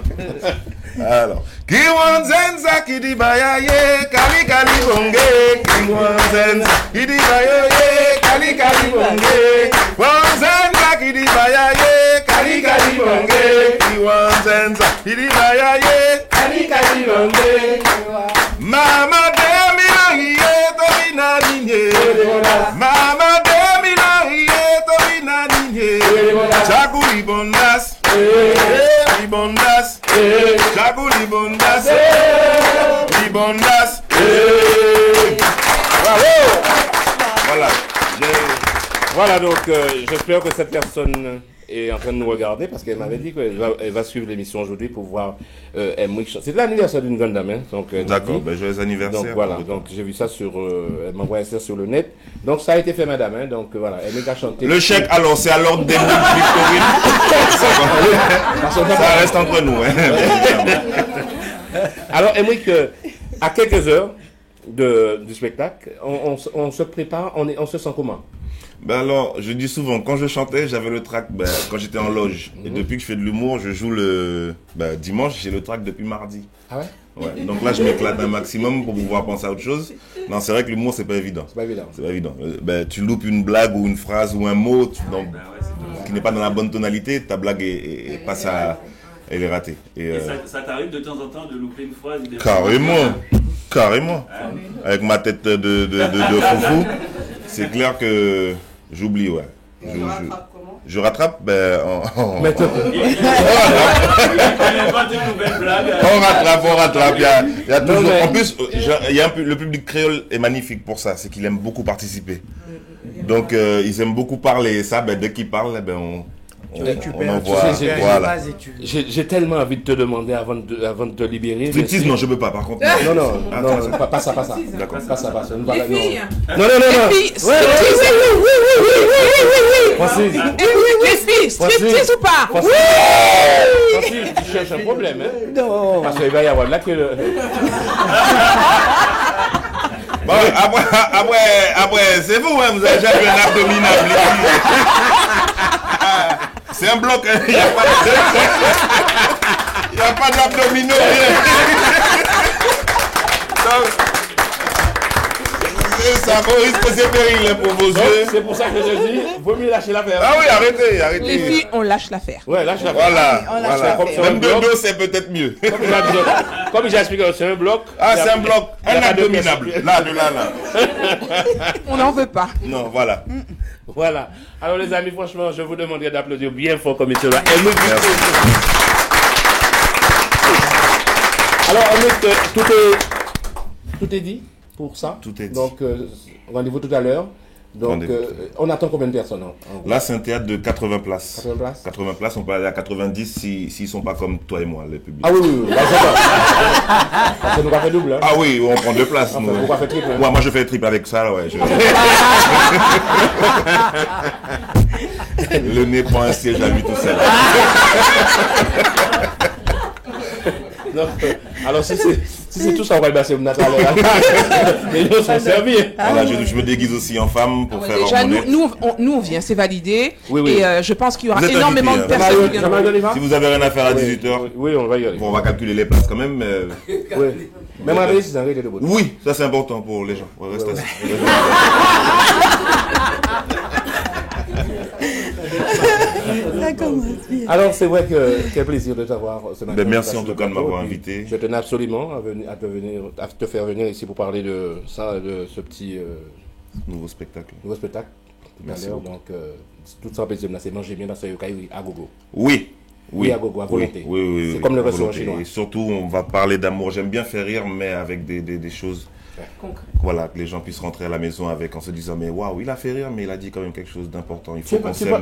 Alors. Kiwanzenza kidi bayaye kali kali bonge. Kiwanzenza kidi bayaye kali kali bonge. Kiwanzenza kidi bayaye kali kali bonge. Kiwanzenza kidi bayaye kali kali bonge. Mama demi na hiye to ina ninye. Mama demi na hiye to ina ninye. Chakuli bondas. Libondas, Jago Libondas, Libondas. Bravo. Voilà, donc j'espère que cette personne est en train de nous regarder parce qu'elle m'avait dit qu'elle va suivre l'émission aujourd'hui pour voir Emeric. C'est l'anniversaire d'une grande dame, hein, donc. D'accord, ben joyeux anniversaire. Donc voilà, donc j'ai vu ça elle m'a envoyé ça sur le net. Donc ça a été fait, madame, hein, donc voilà, Emeric a chanté. Le chèque, alors, c'est à l'ordre des Victorine. Ça reste entre nous, hein. Alors Emeric, à quelques heures du spectacle, on se prépare, on se sent comment? Ben alors, je dis souvent, quand je chantais, j'avais le track quand j'étais en loge. Et depuis que je fais de l'humour, je joue dimanche, j'ai le track depuis mardi. Ah ouais? Ouais. Donc là, je m'éclate un maximum pour pouvoir penser à autre chose. Non, c'est vrai que l'humour, c'est pas évident. C'est pas évident. C'est pas évident. Tu loupes une blague ou une phrase ou un mot qui n'est pas dans la bonne tonalité, ta blague passe elle est ratée. Et ça t'arrive de temps en temps de louper une phrase? Carrément. Avec ma tête de foufou, c'est clair que j'oublie, ouais. Je rattrape, on rattrape. Il y a toujours. En plus, le public créole est magnifique pour ça, c'est qu'il aime beaucoup participer. Donc, ils aiment beaucoup parler. Et ça, dès qu'ils parlent, on envoie. Voilà. J'ai tellement envie de te demander avant de te libérer. Striptease, non, je peux pas, par contre. Non, pas ça. D'accord. Pas ça. Les filles. Non. Les filles, striptease ou pas? Oui. Tu cherches un problème, hein? Non. Parce qu'il va y avoir là que Bon, après, c'est vous, hein, vous avez déjà vu un abdominal. C'est un bloc, hein. Il n'y a pas d'abdominaux. Ça risque c'est péril pour vos yeux. C'est pour ça que je dis, vaut mieux lâcher l'affaire. Ah oui, arrêtez. Les filles, on lâche l'affaire. Ouais, lâche l'affaire. Voilà. Même de dos, c'est peut-être mieux. Comme j'ai expliqué, c'est un bloc. Ah, c'est un bloc, un abdominable. Là. On n'en veut pas. Non, voilà. Voilà. Alors les amis, franchement, je vous demanderai d'applaudir bien fort comme il se doit. Alors, tout est dit pour ça. Tout est dit. Donc, rendez-vous tout à l'heure. Donc, on attend combien de personnes? Là, c'est un théâtre de 80 places. 80 places. 80 places, on peut aller à 90 s'ils sont pas comme toi et moi, le public. Ah oui. Parce que nous va faire double. Hein. Ah oui, on prend 2 places. Enfin, on va faire triple. Ouais, moi je fais triple avec ça, ouais. Le nez prend un siège à lui tout seul. Donc, alors si c'est tout ça, on va le passer au Natal. Les gens sont servis. Voilà, je me déguise aussi en femme pour faire déjà, nous on vient, c'est validé. Oui. Et je pense qu'il y aura énormément de personnes qui viendront. Si vous avez rien à faire à 18h, oui, on va y aller. Bon, on va calculer les places quand même. Mais... Oui. Même à c'est un rythme de beauté. Oui, ça c'est important pour les gens. Ouais, reste assis. Ça commence bien. Alors, c'est vrai que quel plaisir de t'avoir ce matin. Ben, merci en tout cas de m'avoir invité. Je tenais absolument à te faire venir ici pour parler de ça, de ce petit nouveau spectacle. Merci beaucoup. Donc, tout ça, c'est manger bien parce que à gogo. Oui, à gogo, à volonté. Oui, c'est comme le restaurant chinois. Et surtout, on va parler d'amour. J'aime bien faire rire, mais avec des choses. Concret. Voilà, que les gens puissent rentrer à la maison avec en se disant mais waouh, il a fait rire, mais il a dit quand même quelque chose d'important. Il faut qu'on s'aime.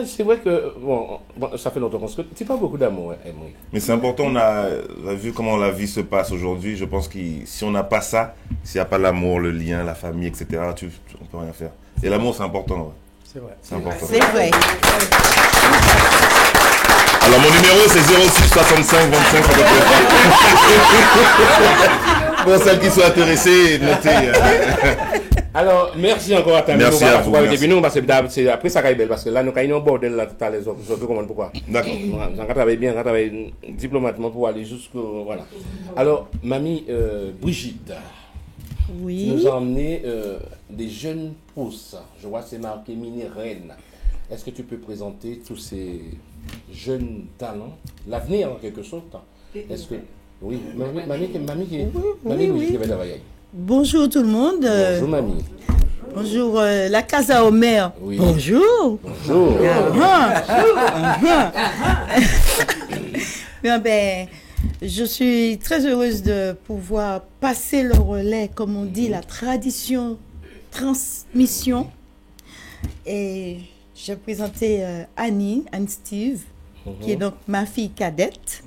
C'est vrai que bon, ça fait longtemps qu'on se connaît. C'est pas beaucoup d'amour, Emery. Mais c'est important. On a vu comment la vie se passe aujourd'hui. Je pense que si on n'a pas ça, s'il n'y a pas l'amour, le lien, la famille, etc., on peut rien faire. Et l'amour, c'est important. Ouais. C'est vrai. C'est important. C'est vrai. Alors mon numéro c'est 06 65 25 pour celles qui sont intéressées, notez. Alors merci encore à ta merci à vous. Merci. Nous, parce que après ça belle parce que là nous avons un bordel là tout à l'heure, je peux comprendre pourquoi. D'accord. On travaille bien, on travaille diplomatiquement pour aller jusqu'au voilà. Alors mamie Brigitte. Oui. Tu nous as emmené des jeunes pousses. Je vois c'est marqué mini reine. Est-ce que tu peux présenter tous ces jeunes talents, l'avenir en quelque sorte? Est-ce que oui, mamie qui va travailler. Bonjour tout le monde. Bonjour mamie. Bonjour la Casa Omer. Oui. Bonjour. Bonjour. Bien, je suis très heureuse de pouvoir passer le relais, comme on dit, la tradition, transmission. Et j'ai présenté Anne Steve, qui est donc ma fille cadette,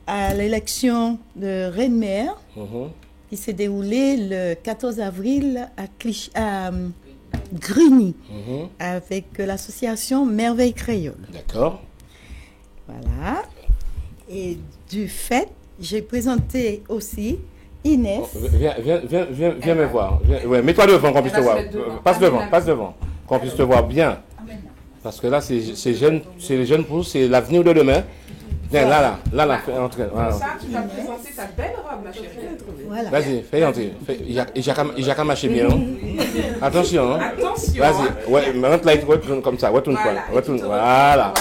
à l'élection de Reine-Mère, qui s'est déroulée le 14 avril à Grigny, avec l'association Merveille Créole. D'accord. Voilà. Et du fait, j'ai présenté aussi Inès. Viens me voir. Ouais, mets-toi devant qu'on puisse te voir. Passe devant, qu'on puisse te voir bien. Parce que là, c'est les jeunes pousses, c'est l'avenir de demain. Viens, là, fais entrer. Voilà. Ça, tu vas présenter ta belle robe, ma chérie. Voilà. Vas-y, fais entrer. Il y a qu'à marcher bien. Attention. Hein. Attention. Vas-y. Ouais, maintenant, là, il retourne comme ça. Retourne. Voilà.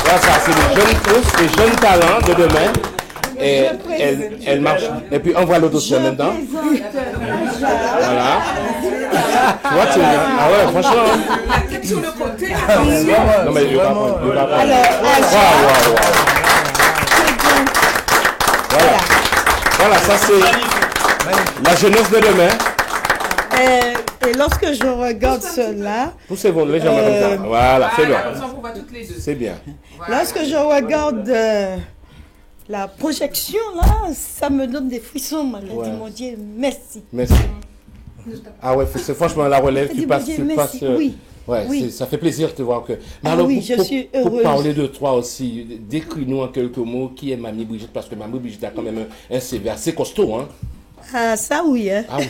Voilà, ça, c'est les jeunes pousses, les jeunes talents de demain. Et elle marche. Et puis, on voit l'autre aussi en même temps. Voilà. Tu vois, tu ah ouais, franchement. La tête sur le côté, attention. Non, mais je vais pas prendre. Voilà, ça c'est la jeunesse de demain. Et lorsque je regarde cela... Poussez-vous légèrement comme ça. Voilà, c'est bien. C'est bien. Lorsque je regarde la projection, là, ça me donne des frissons. Je dis, mon Dieu, merci. Merci. Ah ouais, c'est franchement la relève, tu passes. Oui. Ouais, oui. Ça fait plaisir de te voir que. Mais alors, oui, je suis heureuse. Pour parler de toi aussi, décris-nous en quelques mots qui est Mamie Brigitte, parce que Mamie Brigitte a quand même un CV assez costaud, hein. Ah, ça oui, hein. Ah oui.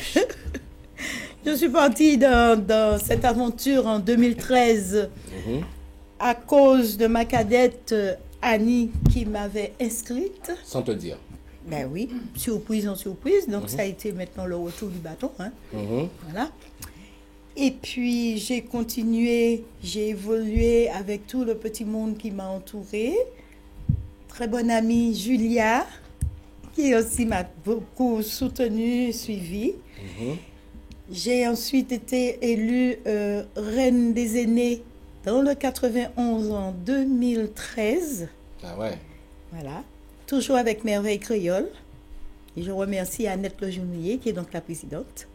Je suis partie dans cette aventure en 2013 à cause de ma cadette Annie qui m'avait inscrite. Sans te dire. Ben oui, surprise en surprise. Donc ça a été maintenant le retour du bâton. Hein. Voilà. Et puis j'ai continué, j'ai évolué avec tout le petit monde qui m'a entourée. Très bonne amie Julia, qui aussi m'a beaucoup soutenue, suivie. J'ai ensuite été élue reine des aînés dans le 91 en 2013. Ah ouais. Voilà. Toujours avec Merveille Créole. Et je remercie Annette Lejournier, qui est donc la présidente.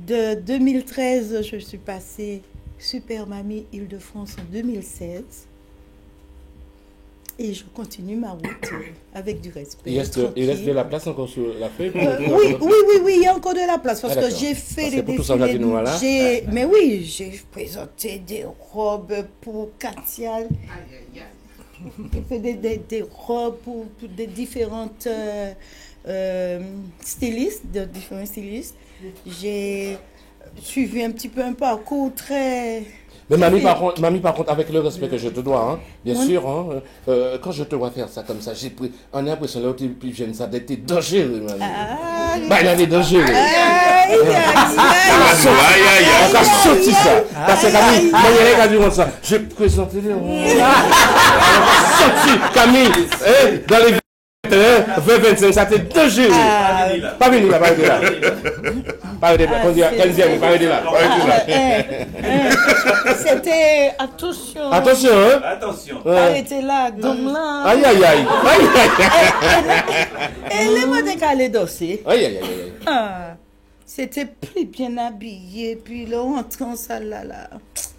De 2013, je suis passée Super Mamie Île-de-France en 2016. Et je continue ma route avec du respect. Il reste de la place encore sur la feuille oui, il y a encore de la place. Parce que j'ai fait les défilés. Mais oui, j'ai présenté des robes pour Katia. J'ai fait des robes pour des différentes stylistes, de différents stylistes. J'ai suivi un petit peu un parcours très... Mais mamie, par contre, avec le respect que je te dois, hein, bien sûr, hein, quand je te vois faire ça comme ça, on a l'impression là où tu es plus jeune, ça d'être dangereux, mamie. Bah, il y a des dangers. Aïe, On va sortir ça. Parce que Camille, il y a des gars qui ça. Je présente les. On va sortir Camille. Dans les 20-25, ça fait 2 jours. Pas venir là, pas venir là. Pas venir là. Pas venir là. C'était attention. Attention, hein? Attention. Elle était là, comme là. Aïe, aïe, aïe. Elle est décalée d'osser. Aïe, aïe, aïe. C'était plus bien habillé, puis là, on rentre en salle là.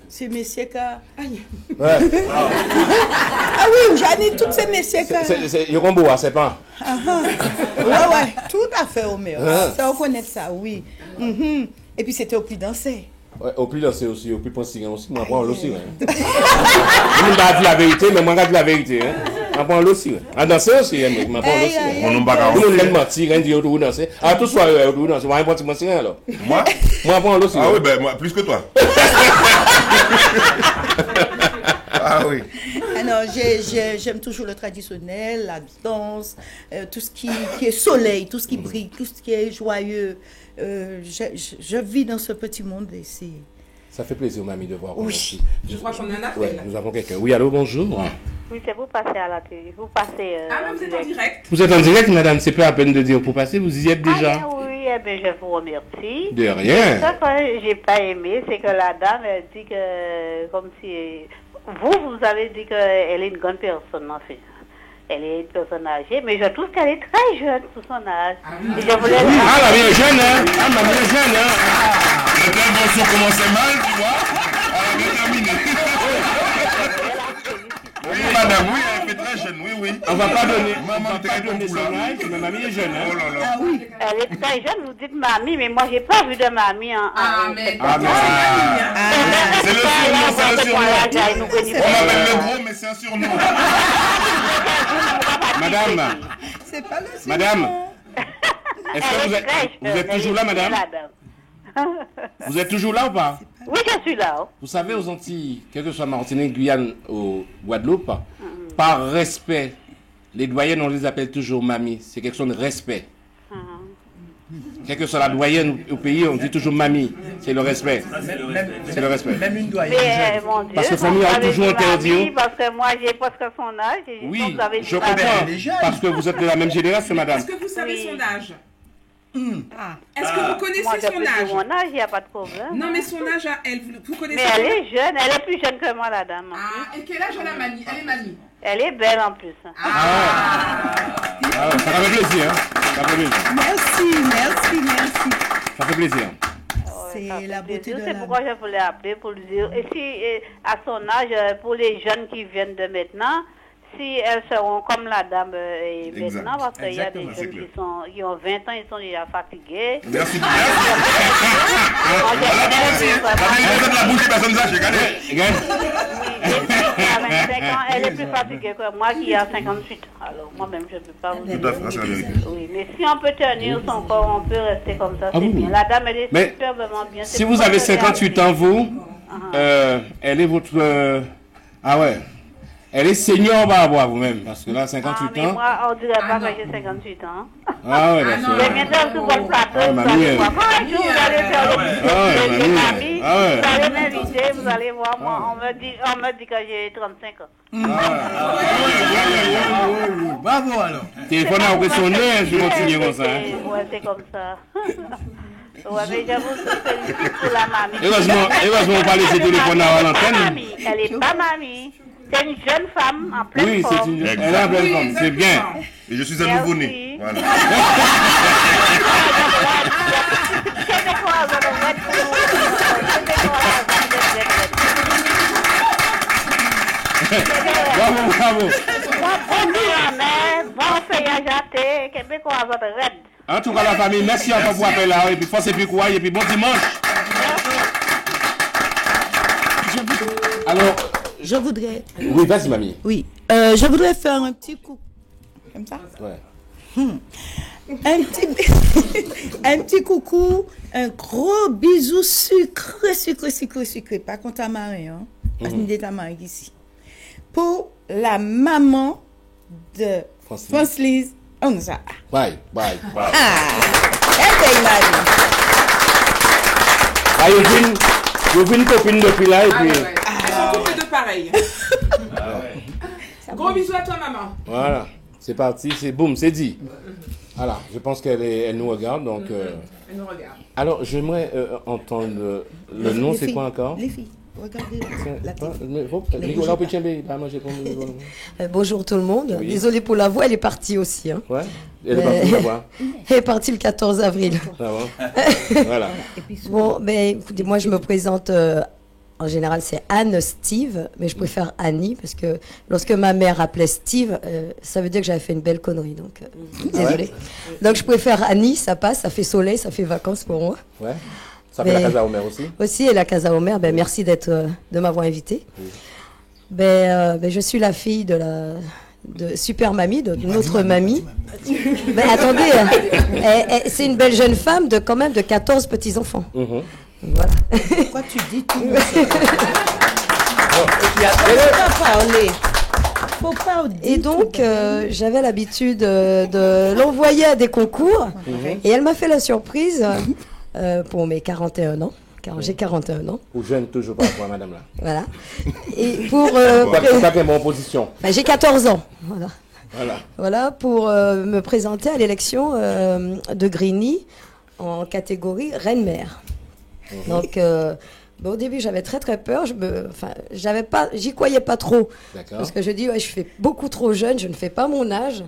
C'est messieurs car. Aïe. Ouais. Ah oui, j'en ai tous ces messieurs car. C'est Yorombo, c'est pas. Ouais, tout à fait, Omer. Ça, on connaît ça, oui. Et puis c'était au plus danser. Ouais, au plus danser aussi, au plus penser aussi. Moi, prends aussi. Je ne pas dire la vérité, mais moi, je dis la vérité. On prend aussi. À danser aussi, moi, prends aussi. On n'a pas on l'aime mentir, on dit on danser. À tout soir, on danser. Moi, je mentir alors. Moi, prends aussi. Ah oui, ben moi, plus que toi. Ah oui. Alors, j'aime toujours le traditionnel, la danse, tout ce qui est soleil, tout ce qui brille, tout ce qui est joyeux. Je vis dans ce petit monde ici. Ça fait plaisir, mamie, de voir. Oui. Je crois qu'on en a Ouais, nous avons quelqu'un. Oui, allô, bonjour. Oui, c'est vous passez à la télé. Vous passez vous êtes en direct. Vous êtes en direct, madame. C'est pas à peine de dire pour passer. Vous y êtes déjà. Oui, je vous remercie. De rien. Ce que j'ai pas aimé, c'est que la dame, elle dit que, comme si... Vous avez dit qu'elle est une grande personne, en fait. Elle est une personne âgée, mais je trouve qu'elle est très jeune pour son âge. Et je voulais... Ah, la vie est jeune, hein. Ah, ma vie est jeune, hein. L'intervention commençait mal, tu vois. Elle a bien terminé. Oui, madame, oui, elle fait très jeune, oui. On va pas donner, Maman, son âge, mais mamie est jeune, hein. Oh là là. Ah oui. Elle est très jeune, vous dites mamie, mais moi, j'ai pas vu de mamie en... C'est le surnom, c'est un surnom. On m'appelle le gros, mais c'est un surnom. Madame. C'est pas le surnom. Madame. Est-ce que vous êtes toujours là, madame? Vous êtes toujours là ou pas? Oui, je suis là. Vous savez, aux Antilles, quel que soit Martinique, Guyane ou Guadeloupe, par respect, les doyennes, on les appelle toujours mamie. C'est quelque chose de respect. Quelle que soit la doyenne au pays, on dit toujours mamie. C'est le respect. C'est le respect. Même une doyenne. Mais, mon Dieu, parce que famille a toujours interdit. Parce que moi, j'ai presque son âge. Et Oui, vous avez dit je comprends. Parce que vous êtes de la même génération, madame. Est-ce que vous savez son âge? Est-ce que Moi, vous connaissez je son peux dire âge? mon âge, il n'y a pas de problème. Non, mais son âge à elle, vous connaissez Mais son elle âge? est jeune, elle est plus jeune que moi, la dame. Et quel âge a la mamie? Elle est mamie. Elle est belle en plus. Ah, ça fait plaisir, hein. Ça fait plaisir. Merci. Ça fait plaisir. C'est la beauté de la... C'est pourquoi je voulais appeler pour lui dire. Et si, à son âge, pour les jeunes qui viennent de maintenant, si elles seront comme la dame maintenant, parce qu'il y a des jeunes qui ont 20 ans, ils sont déjà fatigués. Merci. La bouche, personne âgée, regardez. À 25 ans, elle est plus fatiguée que moi qui a 58. Alors, moi-même, je ne peux pas vous dire. Tout à fait, c'est la vérité. Oui, mais si on peut tenir son corps, on peut rester comme ça, c'est bien. La dame, elle est superbement bien. Si vous avez 58 ans, vous, elle est votre... Ah ouais. Elle est senior par rapport à vous-même, parce que là, 58 mais ans... moi, on ne dirait pas que j'ai 58 ans. Ah ouais, d'accord. Mais bientôt, sur votre plateau, vous allez voir. Quand un jour, vous allez faire le petit vous allez m'inviter, vous allez voir, moi, on me dit que j'ai 35 ans. Bravo alors. Téléphone a sonné, je continue comme ça. Ouais, c'est comme ça. Ouais, mais je vous félicite pour la mamie. Heureusement, on va laisser téléphone à l'antenne. Elle n'est pas mamie. C'est une jeune femme en pleine forme. Oui, c'est une jeune femme. Elle est en pleine forme, c'est bien. Et je suis un nouveau-né. Voilà. Bravo. En tout cas, la famille, merci encore pour l'appel là. Et puis, force et puis quoi, et puis bon dimanche. Alors, je voudrais... Oui, vas-y, mamie. Oui. Je voudrais faire un petit coup. Comme ça? Ouais. Un petit coucou, un gros bisou sucré. Pas contre ta marée, hein. Parce qu'il est ta marée ici. Pour la maman de France Lise. On ça. Bye. Ah. Ah, il y a une copine depuis là et puis... Ils sont tous les deux pareils. Gros bisous à toi, maman. Voilà, c'est parti, c'est boum, c'est dit. Voilà, je pense elle nous regarde, donc... Elle nous regarde. Alors, j'aimerais entendre le nom, c'est quoi encore? Les filles, regardez la télé. Bonjour tout le monde. Oui. Désolée pour la voix, elle est partie aussi. Hein. Ouais, elle est partie la voix. Elle est partie le 14 avril. Ah bon. Voilà. Bon, ben écoutez, moi je me présente, en général c'est Anne Steve, mais je préfère Annie parce que lorsque ma mère appelait Steve, ça veut dire que j'avais fait une belle connerie, donc désolée. Ouais. Donc je préfère Annie, ça passe, ça fait soleil, ça fait vacances pour moi. Ouais. Ça fait la Casa Homer aussi. Aussi, et la Casa Homer, ben merci de m'avoir invité. Ben, je suis la fille de Super Mamie, d'une autre mamie. Ben attendez, c'est une belle jeune femme de quand même de 14 petits-enfants. Voilà. Pourquoi tu dis tout Faut pas parler. Et donc, j'avais l'habitude de l'envoyer à des concours. Et elle m'a fait la surprise pour mes 41 ans. Car j'ai 41 ans. Ou jeune toujours pas, pour madame là. Voilà. Et pour... pas qu'elle en position. Ben, j'ai 14 ans. Voilà. Voilà, pour me présenter à l'élection de Grigny en catégorie reine-mère. Donc, au début, j'avais très très peur. J'y croyais pas trop. Parce que je dis, ouais, je fais beaucoup trop jeune, je ne fais pas mon âge.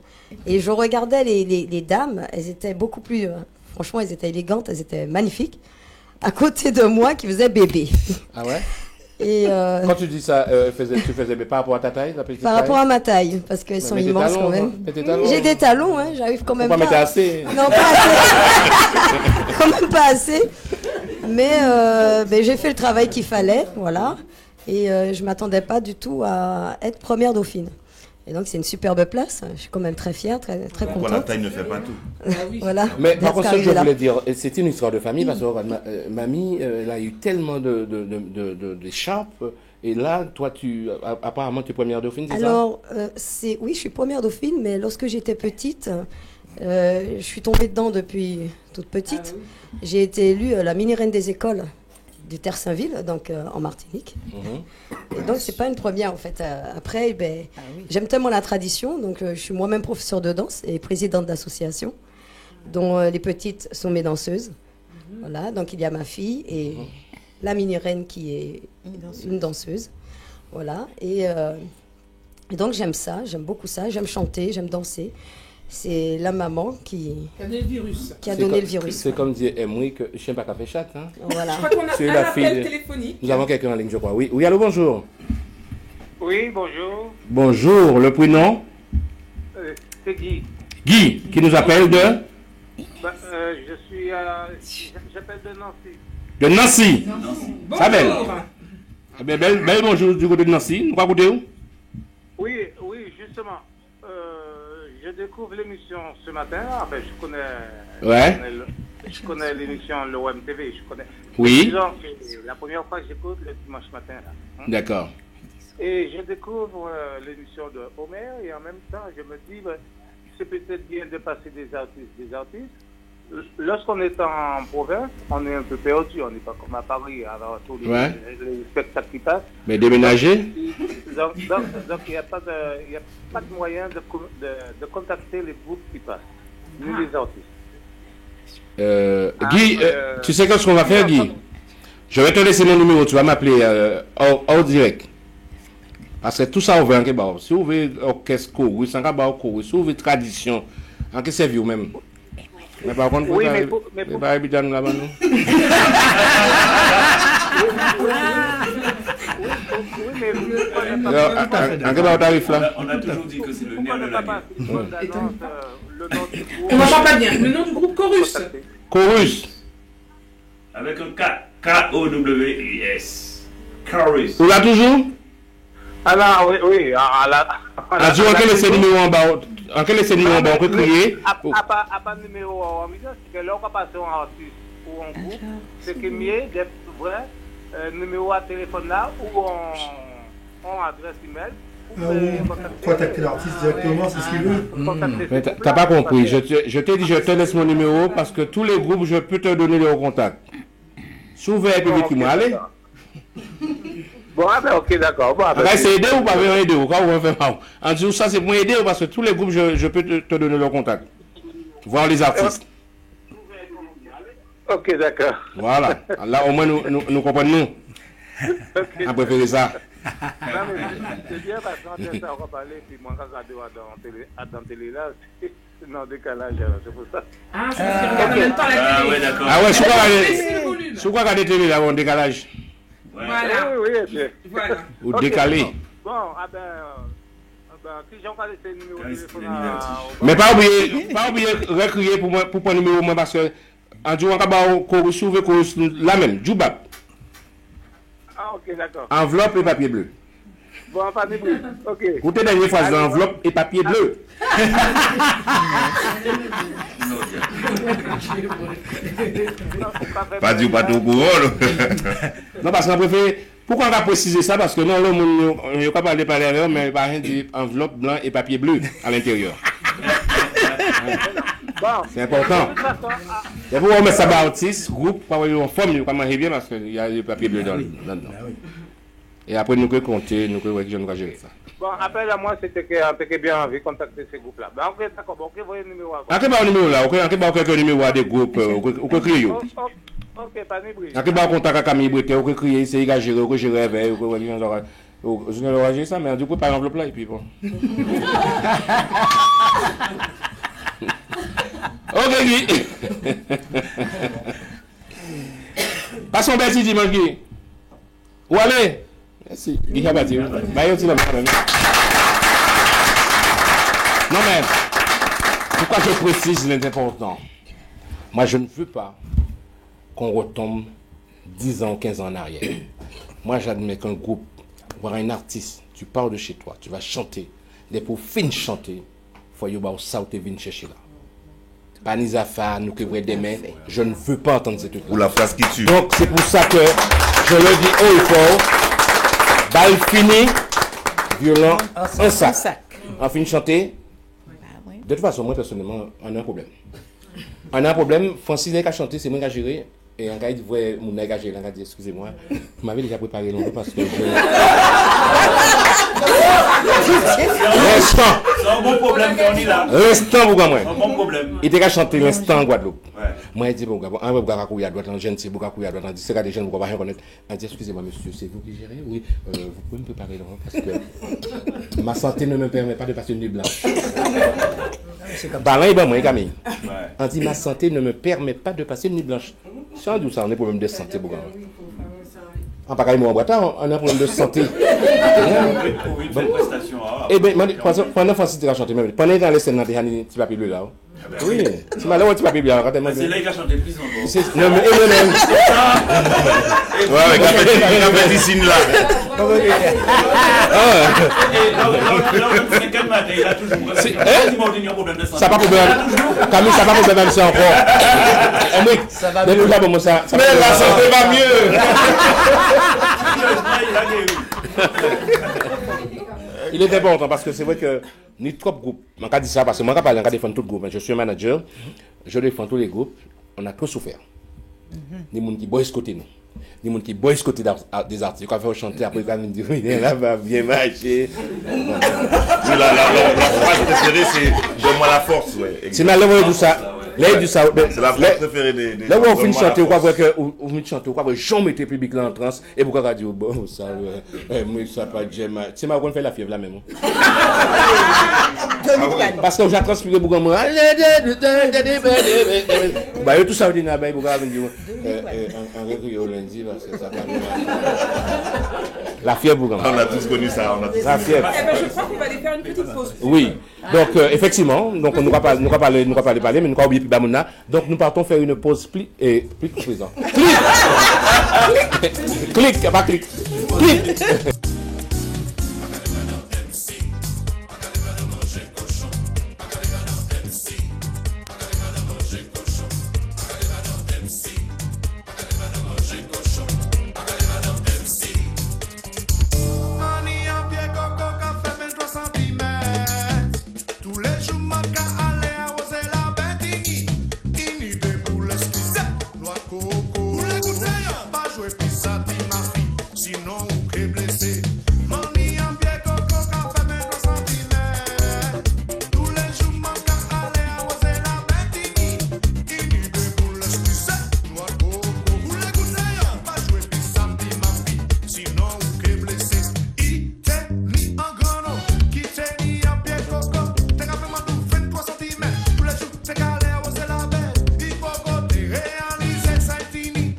Et je regardais les dames, elles étaient beaucoup plus... franchement, elles étaient élégantes, elles étaient magnifiques. À côté de moi, qui faisait bébé. Ah ouais? Et quand tu dis ça, tu faisais par rapport à ta taille, par rapport à ma taille, parce qu'elles sont immenses quand même. J'ai des talons, hein, j'arrive quand même pas. Mettre assez. Non, pas assez. Quand même pas assez. Mais j'ai fait le travail qu'il fallait, voilà. Et je m'attendais pas du tout à être première dauphine. Et donc c'est une superbe place. Je suis quand même très fière, très contente. La taille ne fait pas tout. Voilà. Mais par contre, ce que je voulais dire, c'est une histoire de famille parce que mamie, elle a eu tellement d'écharpes. Et là, toi, apparemment, tu es première dauphine, c'est ça? Alors, oui, je suis première dauphine, mais lorsque j'étais petite, je suis tombée dedans depuis toute petite. J'ai été élue la mini-reine des écoles du Terre-Saint-Ville, donc en Martinique. Et donc, c'est pas une première, en fait. Après, j'aime tellement la tradition, donc je suis moi-même professeure de danse et présidente d'association, dont les petites sont mes danseuses. Voilà, donc il y a ma fille et la mini-reine qui est une danseuse. Voilà, et donc j'aime ça, j'aime beaucoup ça, j'aime chanter, j'aime danser. C'est la maman qui a donné le virus. C'est comme dit Emery que je ne sais pas qu'à faire chat. Hein? Voilà. Je crois qu'on a un appel téléphonique. Nous avons quelqu'un en ligne, je crois. Oui, allô, bonjour. Oui, bonjour. Bonjour, le prénom? C'est Guy. Guy, qui nous appelle de? J'appelle de Nancy. De Nancy? Bonjour. Ça belle. Eh bien, belle bonjour du côté de Nancy. Nous pas où? Oui, justement. Je découvre l'émission ce matin. Enfin, je connais. Ouais. Je connais l'émission le Web TV. Je connais. Oui. Disons que c'est la première fois que j'écoute le dimanche matin là. D'accord. Et je découvre l'émission de Homer et en même temps je me dis c'est peut-être bien de passer des artistes. Lorsqu'on est en province, on est un peu perdu, on n'est pas comme à Paris, alors tous les spectacles qui passent. Mais déménager? Donc il n'y a pas de moyen de contacter les groupes qui passent, ni les artistes. Guy, tu sais ce qu'on va faire, Guy? Je vais te laisser mon numéro, tu vas m'appeler hors direct. Parce que tout ça, on veut un kebab. Si vous voulez orchestre, chorus, un kebab, chorus, si vous voulez tradition, en qu'est-ce que c'est vous même? Mais par contre, vous n'avez pas habité là-bas, non? Un kebab tarif là. On a toujours dit que c'est le nerf de la guerre. On n'entend pas bien. Le nom du groupe Chorus. Chorus. Avec un K. K-O-W-U-S. Chorus. Vous l'avez toujours? Alors, oui. Tu vois quel est ce numéro en bas? En quel est ce numéro en bas? On peut crier. À pas de numéro en milieu, c'est que là, on va passer en artiste ou en groupe. C'est que mieux d'être vrai, numéro à téléphone là ou en adresse email. Contacter l'artiste directement, c'est ce qu'il veut. Mais t'as pas compris. Je t'ai dit, je te laisse mon numéro parce que tous les groupes, je peux te donner leur contact. Souvent, il peut qui m'a allé. Bon, ah ben, ok, d'accord. Bon, Après, c'est aider ou pas aider ou quand on fait mal. En disant ça, c'est pour aider parce que tous les groupes, je peux te donner leur contact. Voir les artistes. Ok, d'accord. Voilà. Là, au moins, nous comprenons. On préfère ça. Non, mais c'est bien parce qu'on a ça, on va parler, puis moi, quand je regarde dans télé là, c'est non décalage, c'est pour ça. Ah, c'est parce qu'on regarde en même temps la télé. Ah ouais, d'accord. Ah ouais, sous quoi regarder télé là, on décalage. Voilà. Oui, bien. Voilà. Ou décalé. Bon, ah ben, si j'ai encore laissé le numéro de téléphone Mais pas oublier, recrier pour moi, pour prendre le numéro moi parce que en disant qu'on va sauver la même, Djoubab. Ah, ok, d'accord. Enveloppe et papier bleu. Bon, pas de bruit. Ok. Pour tes dernières phrases d'enveloppe et papier bleu. Pas du pas tout courant. Non, parce qu'on préfère. Pourquoi on va préciser ça? Parce que non, là, on ne peut pas parler avec mais par exemple, enveloppe blanc et papier bleu à l'intérieur. C'est important. Et pour on met ça par artiste, groupe, pour avoir une forme, nous pas manger bien parce qu'il y a le papier bleu dedans. Et après, nous pouvons compter, nous pouvons gérer ça. Bon, appel à moi, c'était que bien envie de contacter ces groupes-là. Ben, ok, d'accord, bon, ok, voyez le numéro. Ok, bah, le numéro là, ok, quelques numéros à des groupes, ok, crier. Ok, pas de bruit. Ok, bah, contact avec Camille Breté, ok, crier, c'est gérer, ok, gérer avec, ok, je vais leur ça, mais du coup, par enveloppe là, et puis bon. Ok, Guy. Passons Bertie dimanche, Guy. Où allez? Merci. Guy Kabati. Bah, aussi, là, non, mais, pourquoi je précise l'important? Moi, je ne veux pas qu'on retombe 10 ans, 15 ans en arrière. Moi, j'admets qu'un groupe, voire un artiste, tu pars de chez toi, tu vas chanter. Dès pour finir chanter, il faut y avoir ça où tu viens chercher là. Pas ni affaires, nous qui voyons demain, je ne veux pas entendre cette truc. Ou la phrase qui tue. Donc, c'est pour ça que je le dis haut et fort. Balle fini, violent, un sac. On finit de chanter. De toute façon, moi personnellement, on a un problème. On a un problème, Francis n'a qu'à chanter, c'est moi qui a géré. Et en cas, il voit mon nègre à gérer, il a dit, excusez-moi, vous m'avez déjà préparé longtemps parce que L'instant. C'est un bon problème qu'on est là. L'instant, vous comprenez. Un bon problème. Il était qu'à chanter l'instant en Guadeloupe. Moi, il dit, bon, un peu de couille à droite, un jeune, c'est beaucoup de couille à droite, c'est que des jeunes, vous ne pouvez pas reconnaître. Il dit, excusez-moi, monsieur, c'est vous qui gérez? Oui, vous pouvez me préparer longtemps parce que ma santé ne me permet pas de passer une nuit blanche. Balan, il va moi, Camille. On dit, ma santé ne me permet pas de passer une nuit blanche. Sans doute, ça, on a un problème de santé, beaucoup. En pareil, moi, on a un problème de santé. Eh bien, pendant Francis, tu as chanté, même. Pendant dans les scènes, tu as un petit papier bleu là. Oui, tu m'as donné un petit papier bleu. C'est là qu'il a chanté plus encore. Non, mais même. Ouais, avec la petite signe là. Ça pas problème. Camille, ça pas problème même ça encore. Ça va mieux. Mais la santé va mieux. Il est important parce que c'est vrai que ni trop groupes, je dis ça parce que moi je parle, je défends tout le groupe. Je suis un manager, je défends tous les groupes. On a trop souffert. Ni gens qui boycottent nous. Ni gens qui boycottent des artistes. Quand on fait chanter après, quand on dit oui, là va bien marcher. La phrase préférée, c'est donne-moi la force. C'est mal de tout ça. C'est la phrase préférée des là où on finit de chanter, on voit que on finit de chanter, on voit que Jean mettait le public là en transe et pourquoi radio bon ça moi ça pas j'aime c'est moi qu'on fait la fièvre là même. Parce que j'ai transpiré beaucoup moi. Bah tout ça dit na bah pourquoi venir en réveil lundi parce que ça la fièvre beaucoup. On a tous connu ça, on a tous la fièvre. Je crois qu'on va aller faire une petite pause. Oui. Donc effectivement, donc on ne va pas parler mais nous pas oublier Bamuna. Donc nous partons faire une pause présent. Clic, pas clic. Clic. Mani a pie coco café blessé. Mani en pied, coco, café, mais nos sentiments. Tous les jours, mon cœur allait arroser la bêtini. Ini de boule, excusez, noix de coco. Vous l'écoutez, pas jouer, puis samedi, ma fille. Sinon, ou que blessé. Ite ni en grano, quitte ni en pied, coco. T'es café, ma tout, 23 centimètres. Tous les jours, t'es calé arroser la bête. Il faut côté, réaliser, ça est fini.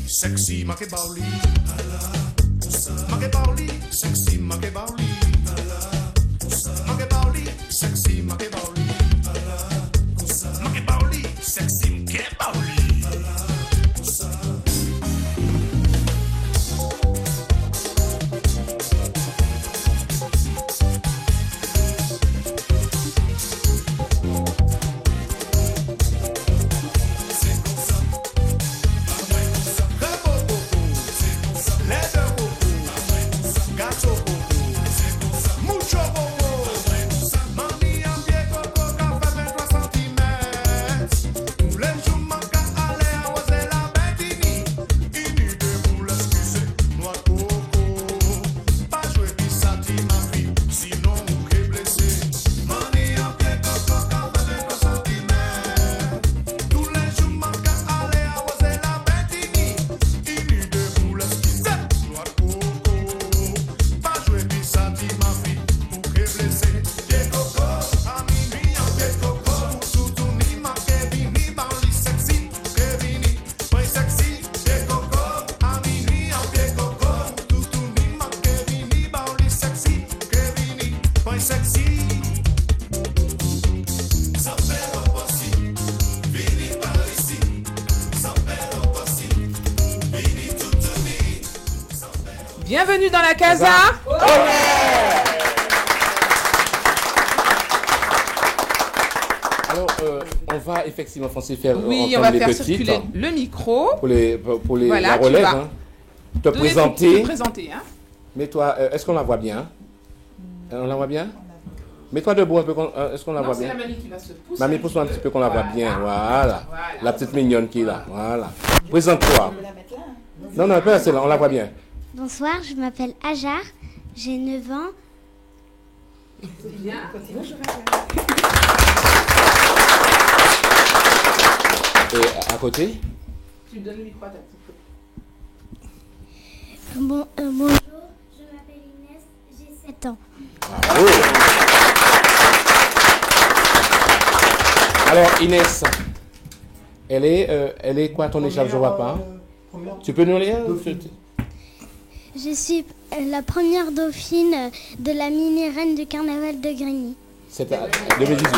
Sexy, ma che bauli, ma che bauli, sexy, ma che bauli, ma che bauli, sexy, ma che bauli, ma che bauli, sexy, che bauli. Bienvenue dans la casa. Alors, on va effectivement faire oui, on va faire circuler le micro. Pour les voilà, la relève. Hein. Te présenter. Hein. Mais toi, est-ce qu'on la voit bien? On la voit bien? Mets-toi debout un peu. Est-ce qu'on la voit bien? C'est la mamie qui va se pousser. Mamie, pousse-toi un petit peu qu'on la voit bien. Voilà. La petite mignonne qui est là. Voilà. Présente-toi. Non, non, pas c'est là, on la voit bien. Bonsoir, je m'appelle Ajar, j'ai 9 ans. Bien. Et à côté? Tu donnes le micro à ta petite. Bonjour, je m'appelle Inès, j'ai 7 ans. Oh. Alors Inès, elle est quoi ton écharpe? Je vois pas. Tu peux nous lire? Je suis la première dauphine de la mini-reine du carnaval de Grigny. C'est à 2018.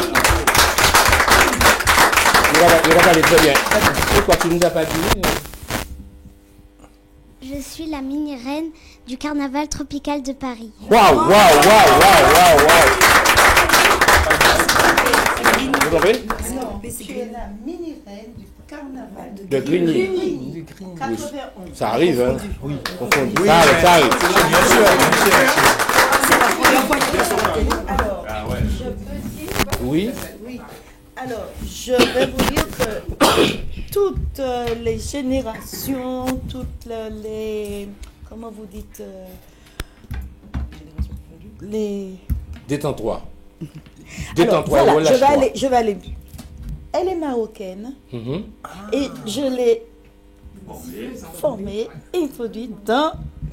Il va parler très bien. Et quoi, tu nous as pas dit? Je suis la mini-reine du carnaval tropical de Paris. Waouh, waouh, waouh, waouh, waouh. Vous en faites? Non, mais tu es la mini-reine du carnaval de Grigny. Du Grigny. 91. Ça arrive, hein? Oui. Oui. Ça arrive. Bien sûr, C'est la première fois que alors, je peux dire... Oui. Oui. Alors, je vais vous dire que toutes les générations, toutes les... Comment vous dites les... Détends-toi. Alors, Détends-toi, voilà, relâche-toi. je vais aller. Elle est marocaine et je l'ai formée, introduite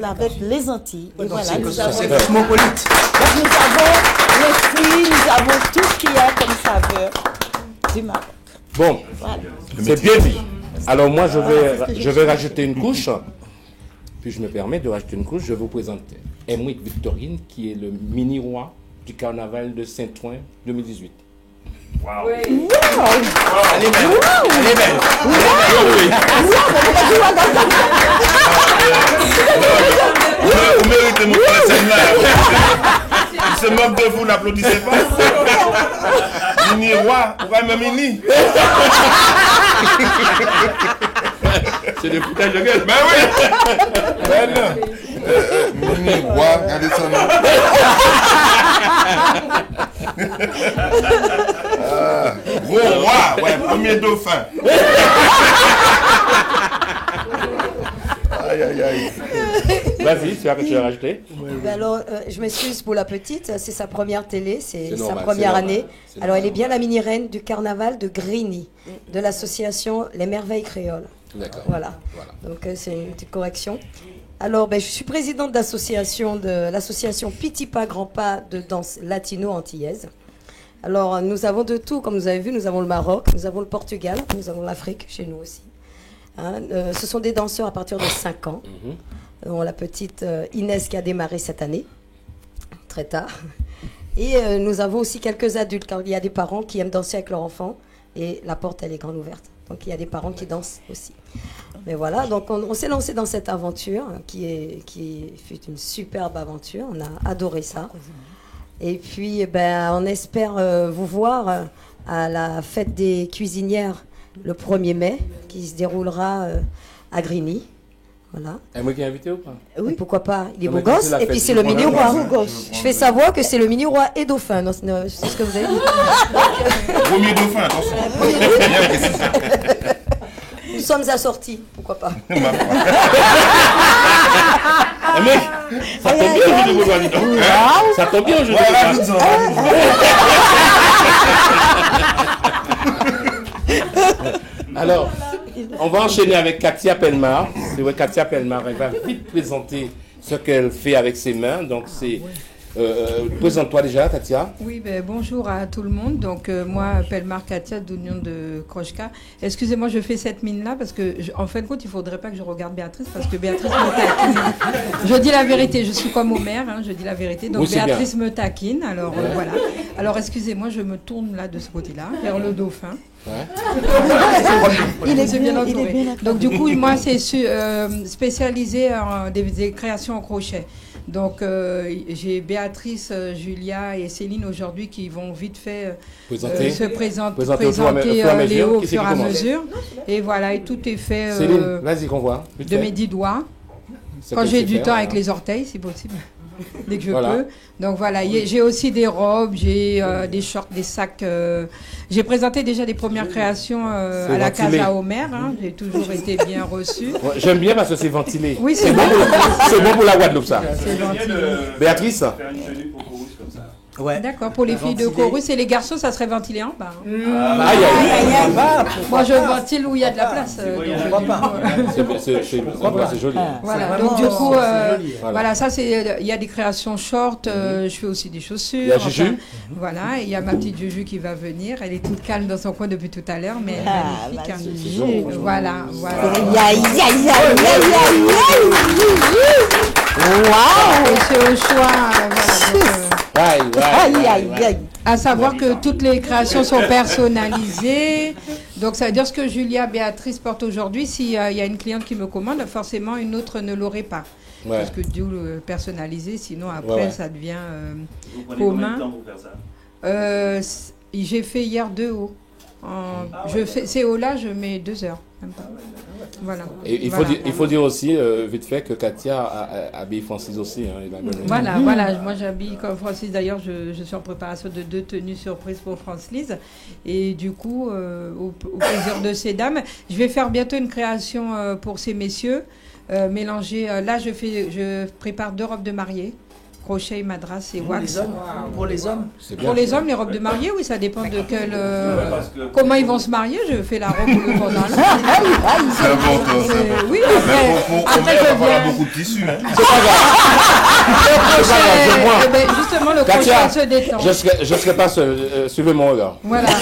avec les Antilles. Et voilà, nous avons cosmopolite. Donc nous avons les fruits, nous avons tout ce qu'il y a comme saveur du Maroc. Bon, Voilà. c'est bien dit. Alors moi, je vais rajouter une couche. Puis je me permets de rajouter une couche. Je vous présente Emric Victorine, qui est le mini-roi du carnaval de Saint-Ouen 2018. Wow. Elle est belle. Elle est belle. Vous méritez mon frère scène-là. Il se moque de vous, n'applaudissez pas. Mini roi, pourquoi même Mini? C'est des foutages de gueule. Ben oui. Ben non. Mini roi, regardez son nom. Gros roi, ouais, premier dauphin. Aïe, aïe, aïe. Vas-y, tu as rajouté. Ben alors, je m'excuse pour la petite, c'est sa première télé, c'est sa normal, première c'est année. normal, c'est Alors, elle est bien la mini-reine du carnaval de Grigny, de l'association Les Merveilles Créoles. D'accord. Voilà. Donc, c'est une petite correction. Alors, ben, je suis présidente de l'association Petit Pas Grand Pas de danse latino-antillaise. Alors, nous avons de tout, comme vous avez vu, nous avons le Maroc, nous avons le Portugal, nous avons l'Afrique chez nous aussi. Hein, ce sont des danseurs à partir de 5 ans. Dont la petite Inès qui a démarré cette année, très tard. Et nous avons aussi quelques adultes, car il y a des parents qui aiment danser avec leurs enfants, et la porte, elle est grande ouverte. Donc il y a des parents qui dansent aussi. Mais voilà, donc on s'est lancé dans cette aventure, qui fut une superbe aventure, on a adoré ça. Et puis, ben, on espère vous voir à la fête des cuisinières le 1er mai, qui se déroulera à Grigny. Voilà. Et moi qui est invité ou pas? Oui, pourquoi pas. Il est Non, beau mais gosse, c'est la et puis fête c'est du le mini-roi. roi. Je fais savoir que c'est le mini-roi et dauphin. Non, c'est ce que vous avez dit. Premier dauphin, attention. Nous sommes assortis, pourquoi pas. Mais ça tombe bien au jeu de Gaulois, dis donc. Ça tombe bien au jeu de Gaulois. Alors, on va enchaîner avec Katia Pelmar. C'est vrai, Katia Pelmar, elle va vite présenter ce qu'elle fait avec ses mains. Donc, c'est... présente-toi déjà, Katia. Oui, ben, bonjour à tout le monde. Donc, moi, Pelmar Katia d'Union de Krochka. Excusez-moi, je fais cette mine-là parce que, en fin de compte, il ne faudrait pas que je regarde Béatrice parce que Béatrice me taquine. Je dis la vérité, je suis comme Omer, hein, je dis la vérité. Donc, oui, Béatrice me taquine. Alors, voilà. Alors, excusez-moi, je me tourne là de ce côté-là, vers le dauphin. Ouais. Il est bien entouré. Donc, du coup, moi, c'est spécialisé en des créations en crochet. Donc, j'ai Béatrice, Julia et Céline aujourd'hui qui vont vite fait se présenter Léo au fur et à mesure. Et voilà, et tout est fait Céline, vas-y qu'on voit. de mes 10 doigts. Quand j'ai du temps avec les orteils, si possible. Dès que je peux. Donc voilà, j'ai aussi des robes, j'ai des shorts, des sacs. J'ai présenté déjà des premières créations à la Casa Omer. Hein, j'ai toujours été bien reçue. Ouais, j'aime bien parce que c'est ventilé. Oui, c'est bon. C'est bon pour la Guadeloupe, ça. C'est ventilé. Béatrice. Ouais. D'accord, pour les filles de chorus et les garçons, ça serait ventilé en bas. Aïe, aïe, moi, je ventile où il y a de la place. C'est joli. Voilà, donc du coup, voilà, ça c'est, il y a des créations short, je fais aussi des chaussures. Il y a Juju. Voilà, et il y a ma petite Juju qui va venir. Elle est toute calme dans son coin depuis tout à l'heure, mais elle est magnifique. Hein. Voilà, voilà. Waouh! Et c'est au choix, à savoir que toutes les créations sont personnalisées. Donc ça veut dire ce que Julia Béatrice porte aujourd'hui, s'il y a une cliente qui me commande, forcément une autre ne l'aurait pas. Ouais. Parce que d'où personnalisé, sinon après ça devient commun. Combien de temps pour faire ça? J'ai fait hier 2 hauts. Ces hauts-là, je mets 2 heures. Même pas. Voilà. Et il faut dire aussi, vite fait, que Katia habille Francis aussi. Hein, voilà. Moi, j'habille comme Francis. D'ailleurs, je suis en préparation de 2 tenues surprises pour France-Lise. Et du coup, au plaisir de ces dames, je vais faire bientôt une création pour ces messieurs. Mélanger. Là, je prépare 2 robes de mariée. Crochet, madras et wax. Pour les hommes Pour les hommes, les robes de mariée, oui, ça dépend de quel. Comment ils vont se marier. Je fais la robe ou le pendant. C'est important, ça. Oui, après, il va falloir beaucoup de tissu. Hein. C'est pas grave. Justement, le crochet se détend. Je ne serai pas seul. Suivez mon regard. Voilà. Dans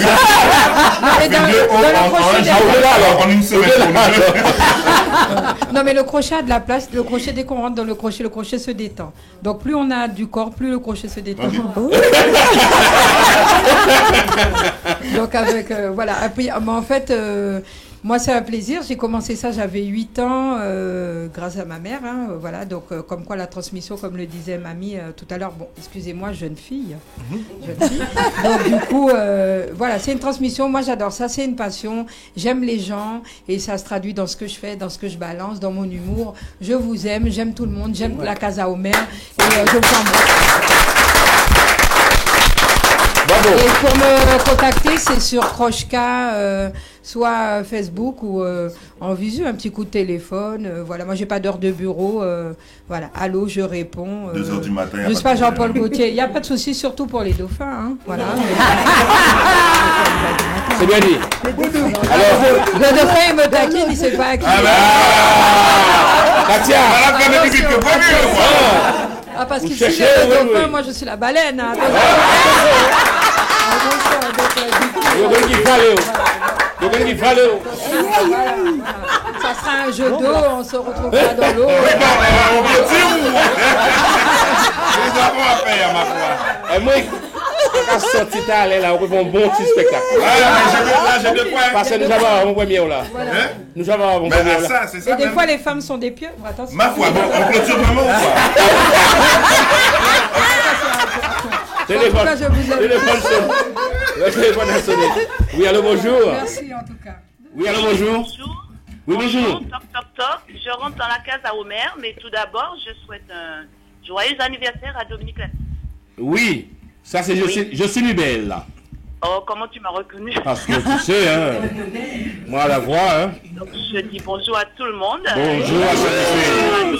le crochet, en une semaine. Non, mais le crochet a de la place. Le crochet, dès qu'on rentre dans le crochet se détend. Donc, plus on a du corps, plus le crochet se détend. Donc, avec, voilà. Après, mais en fait, moi, c'est un plaisir. J'ai commencé ça, j'avais 8 ans, grâce à ma mère. Hein, voilà. Donc, comme quoi la transmission, comme le disait Mamie tout à l'heure, bon, excusez-moi, jeune fille. Jeune fille. Donc, du coup, voilà, c'est une transmission. Moi, j'adore ça. C'est une passion. J'aime les gens et ça se traduit dans ce que je fais, dans ce que je balance, dans mon humour. Je vous aime, j'aime tout le monde, j'aime la Casa Omer et je vous embrasse. Bravo. Et pour me contacter, c'est sur Krochka, soit Facebook ou en visu, un petit coup de téléphone. Voilà, moi j'ai pas d'heure de bureau. Voilà, allô, je réponds. 2 heures du matin. Je suis pas Jean-Paul Gaultier. Il n'y a pas de souci, surtout pour les dauphins. Hein, voilà. C'est bien dit. Alors, le dauphin il me taquine, il sait pas à qui. Katia. Ah, parce qu'il si le dauphin, moi je suis la baleine. Hein, ça sera un jeu d'eau, on se retrouvera dans l'eau. Quand sorti là, on fait un bon petit spectacle. Parce que nous avons un premier là. Nous avons un premier là. Et des fois, les femmes sont des pieux. Attention. Ma foi, bon, on clôture vraiment ou pas? Téléphone. Le téléphone a sonné. Oui, allô, bonjour. Merci en tout cas. Oui, allô, bonjour. Oui, bonjour. Toc. Je rentre dans la case à Omer, mais tout d'abord, je souhaite un joyeux anniversaire à Dominique Latif. Oui, ça c'est je suis Nubel là. Oh, comment tu m'as reconnu? Parce que tu sais, hein, moi à la voix, hein. Donc, je dis bonjour à tout le monde. Bonjour à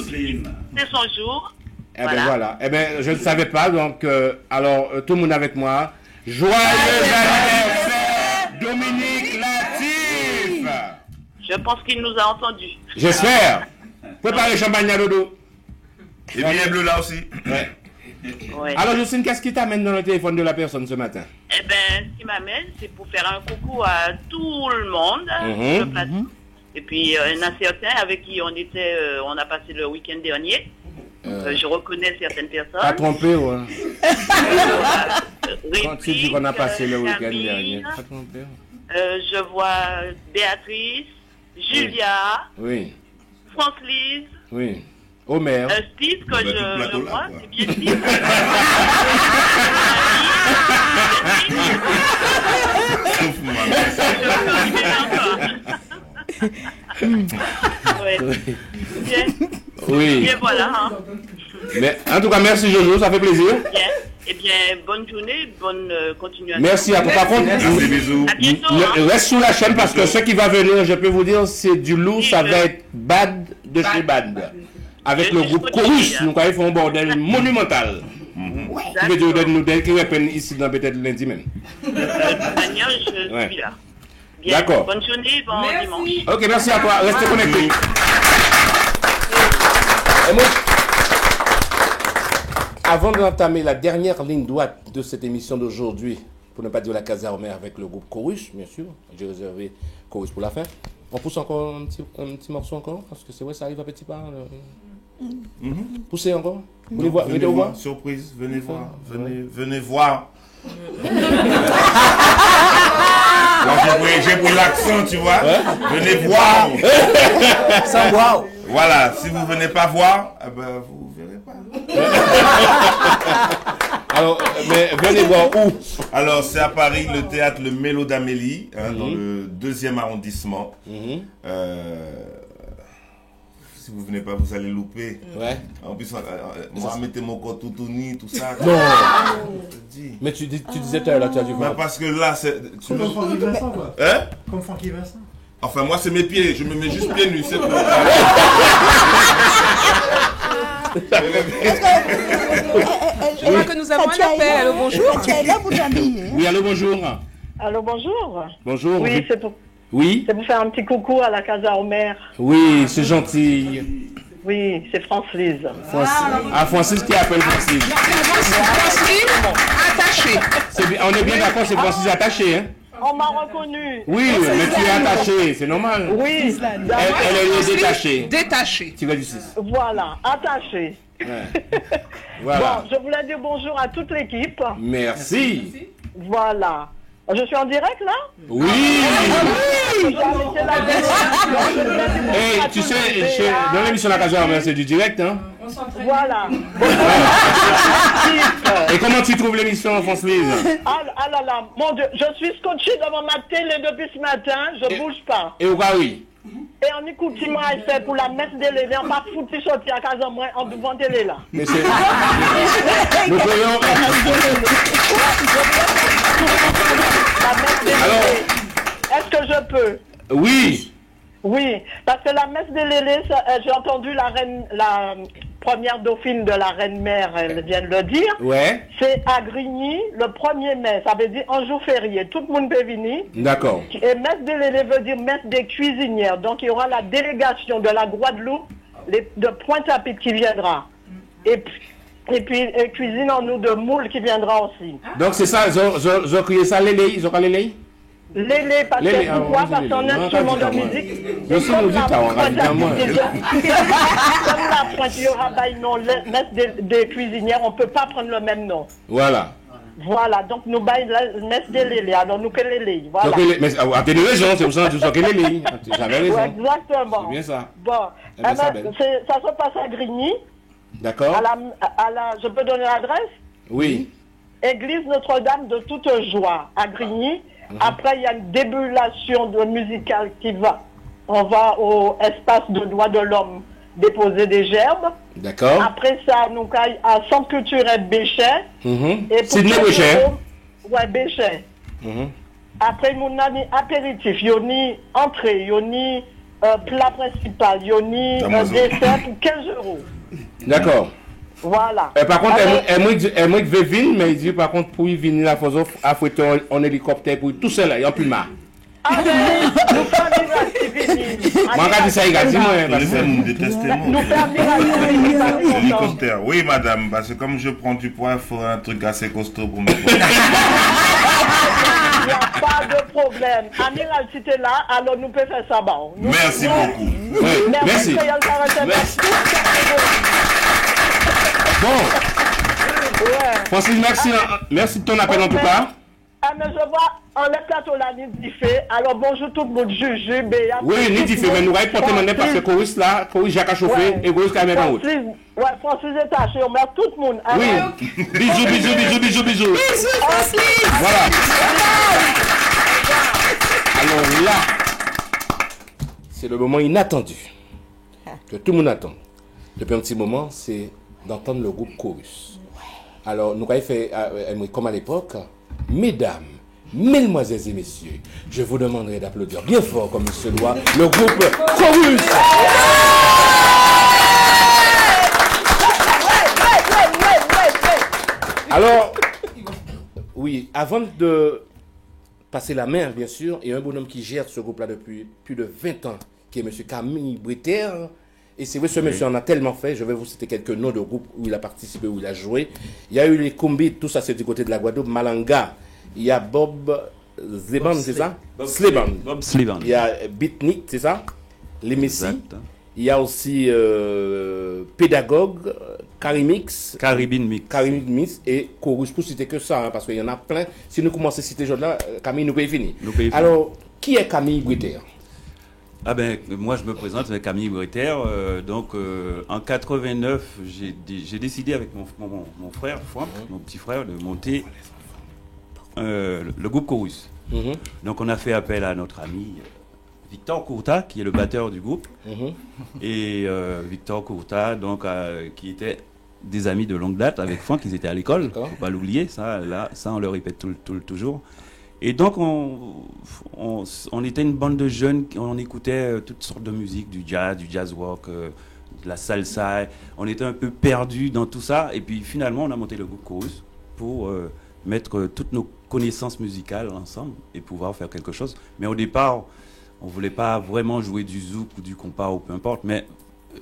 Céline. C'est son jour. Eh bien voilà. Eh bien, je ne savais pas, donc, alors, tout le monde avec moi. Joyeux anniversaire, Dominique Latif! Je pense qu'il nous a entendus. J'espère. Préparez le champagne à dodo. Et bien bleu là aussi. Ouais. Ouais. Alors, Justine, qu'est-ce qui t'amène dans le téléphone de la personne ce matin? Eh bien, ce qui m'amène, c'est pour faire un coucou à tout le monde. Sur le plateau. Et puis, un certain avec qui on a passé le week-end dernier. Je reconnais certaines personnes. Pas trompé, ouais. Quand tu dis qu'on a passé le week-end dernier. Pas trompé. Je vois Béatrice, Julia, oui. France-Lise, oui. Omer. Steve, que je vois, c'est bien Steve. Oui. Et voilà. Hein. Mais en tout cas, merci Jojo, ça fait plaisir. Bien. Eh bien, bonne journée, bonne continuation. Merci à toi. Par contre, bisous. À bientôt, reste sur la chaîne parce que ce qui va venir, je peux vous dire, c'est du lourd, ça va être Bad de chez Bad. Avec le groupe Chorus, nous allons faire un bordel monumental. Qui veut dire nous qui reprennent ici dans peut-être lundi même. De toute manière, je suis là. D'accord. Bonne journée, bon dimanche. Ok, merci à toi. Restez connectés. Et moi, avant d'entamer la dernière ligne droite de cette émission d'aujourd'hui, pour ne pas dire la Casa Omer avec le groupe Chorus, bien sûr, j'ai réservé Chorus pour la fin. On pousse encore un petit morceau encore, parce que c'est vrai, ça arrive à petit pas. Poussez encore. Venez voir. Surprise, venez voir. Venez voir. J'ai pris l'accent, tu vois. Venez voir. Sans voir. Voilà, si vous venez pas voir, eh ben, vous verrez pas. Alors, mais venez voir où? Alors, c'est à Paris, le théâtre Le Mélo d'Amélie, hein, dans le 2e arrondissement. Si vous venez pas, vous allez louper. Ouais. En plus, moi, mettez mon corps tout uni, tout ça. Non. Mais tu disais tout à l'heure, tu as dû voir. Parce que là, c'est... Comme Francky Vincent, quoi. Hein? Comme Francky Vincent. Enfin, moi, c'est mes pieds. Je me mets juste pieds nus, c'est tout. Je crois que nous avons un appel. Allô, bonjour. Oui, allô, bonjour. Allô, bonjour. Bonjour. Oui, c'est pour... Oui. C'est pour faire un petit coucou à la Casa Omer. Oui, c'est gentil. Oui, c'est France-Lise. Francis qui appelle Francis. Francis attaché. On est bien d'accord, c'est Francis attaché, hein? On m'a reconnu. Oui, mais tu es attaché, c'est normal. Oui. Elle est détachée. Détachée. Tiré du 6. Voilà, attaché. Ouais. Voilà. Bon, je voulais dire bonjour à toute l'équipe. Merci. Voilà. Je suis en direct là? Oui. Et tu sais, dans l'émission La Casa Homer, c'est du direct, hein? Voilà. Et comment tu trouves l'émission, France-Lise? Ah là là, mon Dieu, je suis scotché devant ma télé depuis ce matin, je bouge pas. Et au cas oui. Et on écoute moi fait pour la messe de l'élé, on va foutre sortir à casa moi en devant télé là. Mais c'est. Nous voyons. Alors, est-ce que je peux? Oui. Oui, parce que la messe de l'élé, j'ai entendu la première dauphine de la reine-mère, elle vient de le dire. Ouais. C'est à Grigny, le 1er mai, ça veut dire un jour férié. Tout le monde peut venir. D'accord. Et messe de l'élé veut dire messe des cuisinières. Donc il y aura la délégation de la Guadeloupe, de Pointe-à-Pitre qui viendra. Et puis cuisine en nous de moule qui viendra aussi. Donc c'est ça, ils ont crié ça, Lélé, ils ont pas Lélé? Lélé, parce que pourquoi? Parce qu'on est un instrument de musique. Je suis musique, on va dire moi. Comme la pointe, il y aura non, messe des cuisinières, on ne peut pas prendre le même nom. Voilà. Voilà, donc nous baillons la messe de Lélé, alors nous que Lélé. Voilà. Mais à tes raisons, c'est pour ça que tu sens que Lélé. J'avais raison. Ouais, exactement. C'est bien ça. Bon, ça se passe à Grigny. D'accord. Je peux donner l'adresse? Oui. Église Notre-Dame de toute joie à Grigny. Après, il y a une débulation musicale qui va. On va au espace de droits de l'homme déposer des gerbes. D'accord. Après ça, nous caille à Centre culturel Béchet. Sydney Béchet. Ouais, Béchet. Après, nous avons apéritif, il y a une entrée, il y a une plat principal, il y a une dessert pour 15 €. D'accord. Voilà. Par contre, elle m'a dit venir, mais il dit par contre, pour y venir, il faut affréter en hélicoptère pour tout seul, il n'y a plus de marre. Ah ben, nous faisons moi, quand ça, il a dit, moi, vous détestez moi. Hélicoptère, oui, madame, parce que comme je prends du poids, il faut un truc assez costaud pour me prendre. Il n'y a pas de problème. Amiral, si tu es là, alors nous pouvons faire ça. Bon. Merci beaucoup. Merci. Bon. Francis, merci de ton appel en tout cas. Mais je vois, on est plateau là, ni fait. Alors bonjour tout le monde, Juju, Béa. Oui, ni fait, mais nous allons porter maintenant parce que Coris là, Coris Jacques a chauffé et Coris quand même en route. Ouais, Francis est taché, on met tout le monde. Oui, bisous. Bisous, Francis. Voilà. Alors là, c'est le moment inattendu que tout le monde attend. Depuis un petit moment, c'est d'entendre le groupe Chorus. Alors, nous avons fait, comme à l'époque, mesdames, mesdemoiselles et messieurs, je vous demanderai d'applaudir bien fort, comme il se doit, le groupe Chorus. Alors, oui, avant de passer la main, bien sûr, il y a un bonhomme qui gère ce groupe-là depuis plus de 20 ans, qui est M. Camille Breter. Et c'est vrai, ce monsieur en a tellement fait. Je vais vous citer quelques noms de groupes où il a participé, où il a joué. Il y a eu les Combis, tout ça c'est du côté de la Guadeloupe, Malanga. Il y a Bob Sleban, c'est ça? Sleban. Bob Sleban. Il y a Beatnik, c'est ça? Les Messi. Il y a aussi Pédagogue, Carimix. Caribbean Mix. Et Chorus, pour citer que ça, hein, parce qu'il y en a plein. Si nous commençons à citer là, Camille nous peut y finir. Alors, qui est Camille Breter? Ah ben, moi je me présente, c'est Camille Breter. En 89, j'ai décidé avec mon frère, mon petit frère, de monter le groupe Chorus. Donc on a fait appel à notre ami Victor Courta, qui est le batteur du groupe. Et Victor Courta, donc, qui était des amis de longue date avec Franck, ils étaient à l'école, faut pas l'oublier, ça on le répète toujours. Et donc, on était une bande de jeunes, on écoutait toutes sortes de musique, du jazz rock, de la salsa. On était un peu perdus dans tout ça. Et puis, finalement, on a monté le groupe Chorus pour mettre toutes nos connaissances musicales ensemble et pouvoir faire quelque chose. Mais au départ, on ne voulait pas vraiment jouer du zouk ou du compas ou peu importe. Mais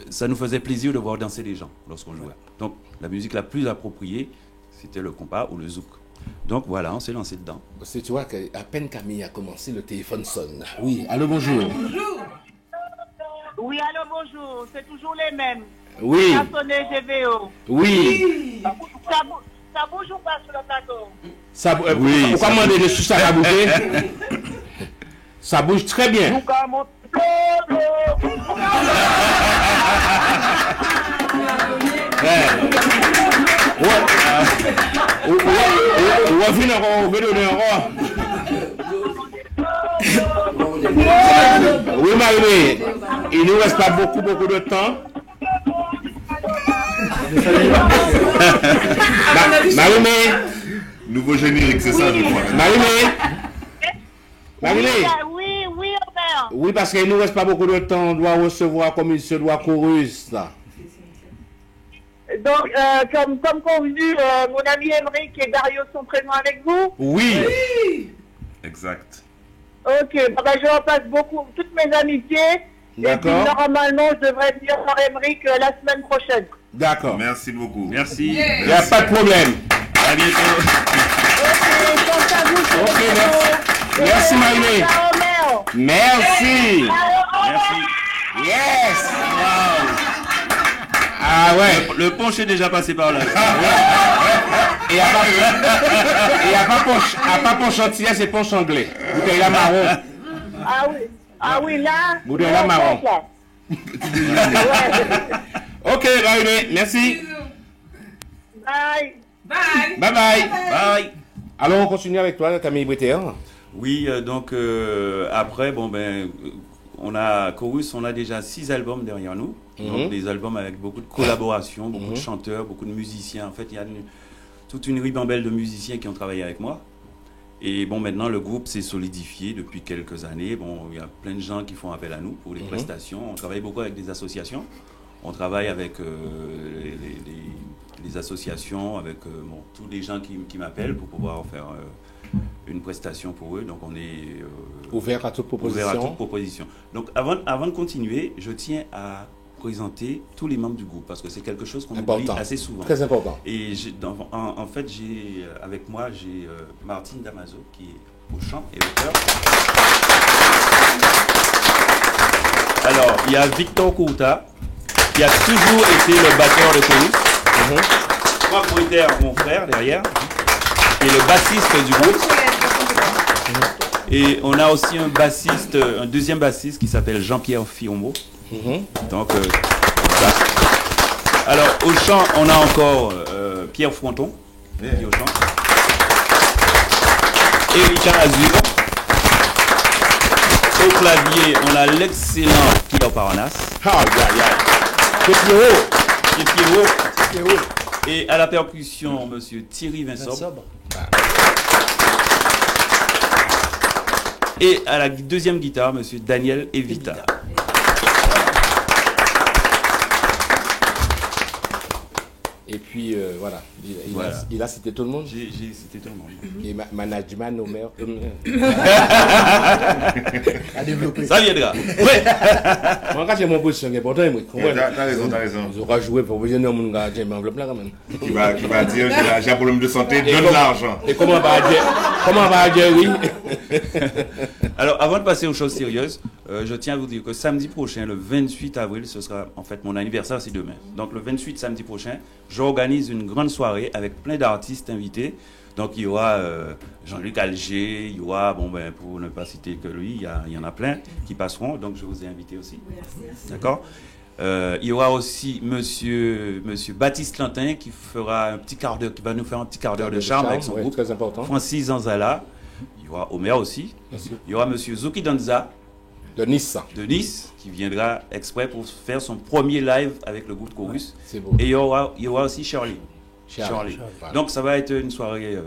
ça nous faisait plaisir de voir danser les gens lorsqu'on jouait. Donc, la musique la plus appropriée, c'était le compas ou le zouk. Donc voilà, on s'est lancé dedans. Parce que tu vois qu'à peine Camille a commencé, le téléphone sonne. Oui, allô, bonjour. Oui, allô, bonjour. C'est toujours les mêmes. Oui. Ça sonne GVO. Oui. Ça bouge ou pas sur le plateau? Ça, oui. Pourquoi demander de ça à bouger? Ça bouge très bien. Oui, Marie, il ne nous reste pas beaucoup de temps. Marie, nouveau générique, c'est ça, je crois. Marie, oui, Robert. oui, parce qu'il ne nous reste pas beaucoup de temps. On doit recevoir comme il se doit Chorus. Donc, comme convenu, mon ami Emeric et Dario sont présents avec vous? Oui. Exact. Ok, je repasse toutes mes amitiés. D'accord. Et puis, normalement, je devrais venir voir Emeric la semaine prochaine. D'accord. Merci beaucoup. Merci. Il n'y a pas de problème. À bientôt. Ok, merci Marie. Merci. Merci. Yes. Wow. Ah ouais. Le punch est déjà passé par là. Et à pas punch entier, c'est punch anglais. Bouteille là marron. Ah oui, là. Bouteille là marron. Ok, Marie, merci. Bye. Bye. Bye bye. Bye. Alors on continue avec toi, Camille Bréter. Oui, donc après, on a Chorus, on a déjà 6 albums derrière nous. Donc des albums avec beaucoup de collaborations, beaucoup de chanteurs, beaucoup de musiciens. En fait, il y a toute une ribambelle de musiciens qui ont travaillé avec moi. Et maintenant, le groupe s'est solidifié depuis quelques années. Il y a plein de gens qui font appel à nous pour les prestations. On travaille beaucoup avec des associations. On travaille avec les associations, avec tous les gens qui m'appellent pour pouvoir faire une prestation pour eux. Donc on est ouvert à toute proposition. Donc avant de continuer, je tiens à présenter tous les membres du groupe parce que c'est quelque chose qu'on oublie assez souvent. Très important. Et en fait, avec moi, j'ai Martine Damaso qui est au chant et au chœur. Alors, il y a Victor Kouta qui a toujours été le batteur de Chorus. Moi, Pointer, mon frère derrière, qui est le bassiste du groupe. Et on a aussi un deuxième bassiste qui s'appelle Jean-Pierre Fiomo. Donc, alors au chant, on a encore Pierre Fronton qui est au chant. Erika Azur. Au clavier, on a l'excellent Pierre Paranas. Pierrot. Et à la percussion, monsieur Thierry Vinsob. Et à la deuxième guitare, monsieur Daniel Evita. Et puis voilà, il a cité tout le monde. J'ai cité tout le monde. Et management, Omer. À développer. Ça viendra. Ouais. Moi, quand j'ai mon position, c'est important. T'as raison. Ils auront joué pour vous dire non, mon gars, j'ai un enveloppe là quand même. Qui va dire j'ai un problème de santé, donne l'argent. Et comment on va dire oui. Alors, avant de passer aux choses sérieuses, je tiens à vous dire que samedi prochain, le 28 avril, ce sera en fait mon anniversaire, c'est demain. Donc le 28 samedi prochain, j'organise une grande soirée avec plein d'artistes invités. Donc il y aura Jean-Luc Alger, il y aura, pour ne pas citer que lui, il y en a plein qui passeront. Donc je vous ai invité aussi. D'accord. Il y aura aussi monsieur Baptiste Lantin qui fera un petit quart d'heure, qui va nous faire un petit quart d'heure de charme avec son groupe. Très important. Francis Zanzala. Il y aura Omer aussi. Il y aura monsieur Zoki Danza. De Nice, qui viendra exprès pour faire son premier live avec le groupe Chorus. C'est beau. Et il y aura aussi Charlie. Voilà. Donc ça va être une soirée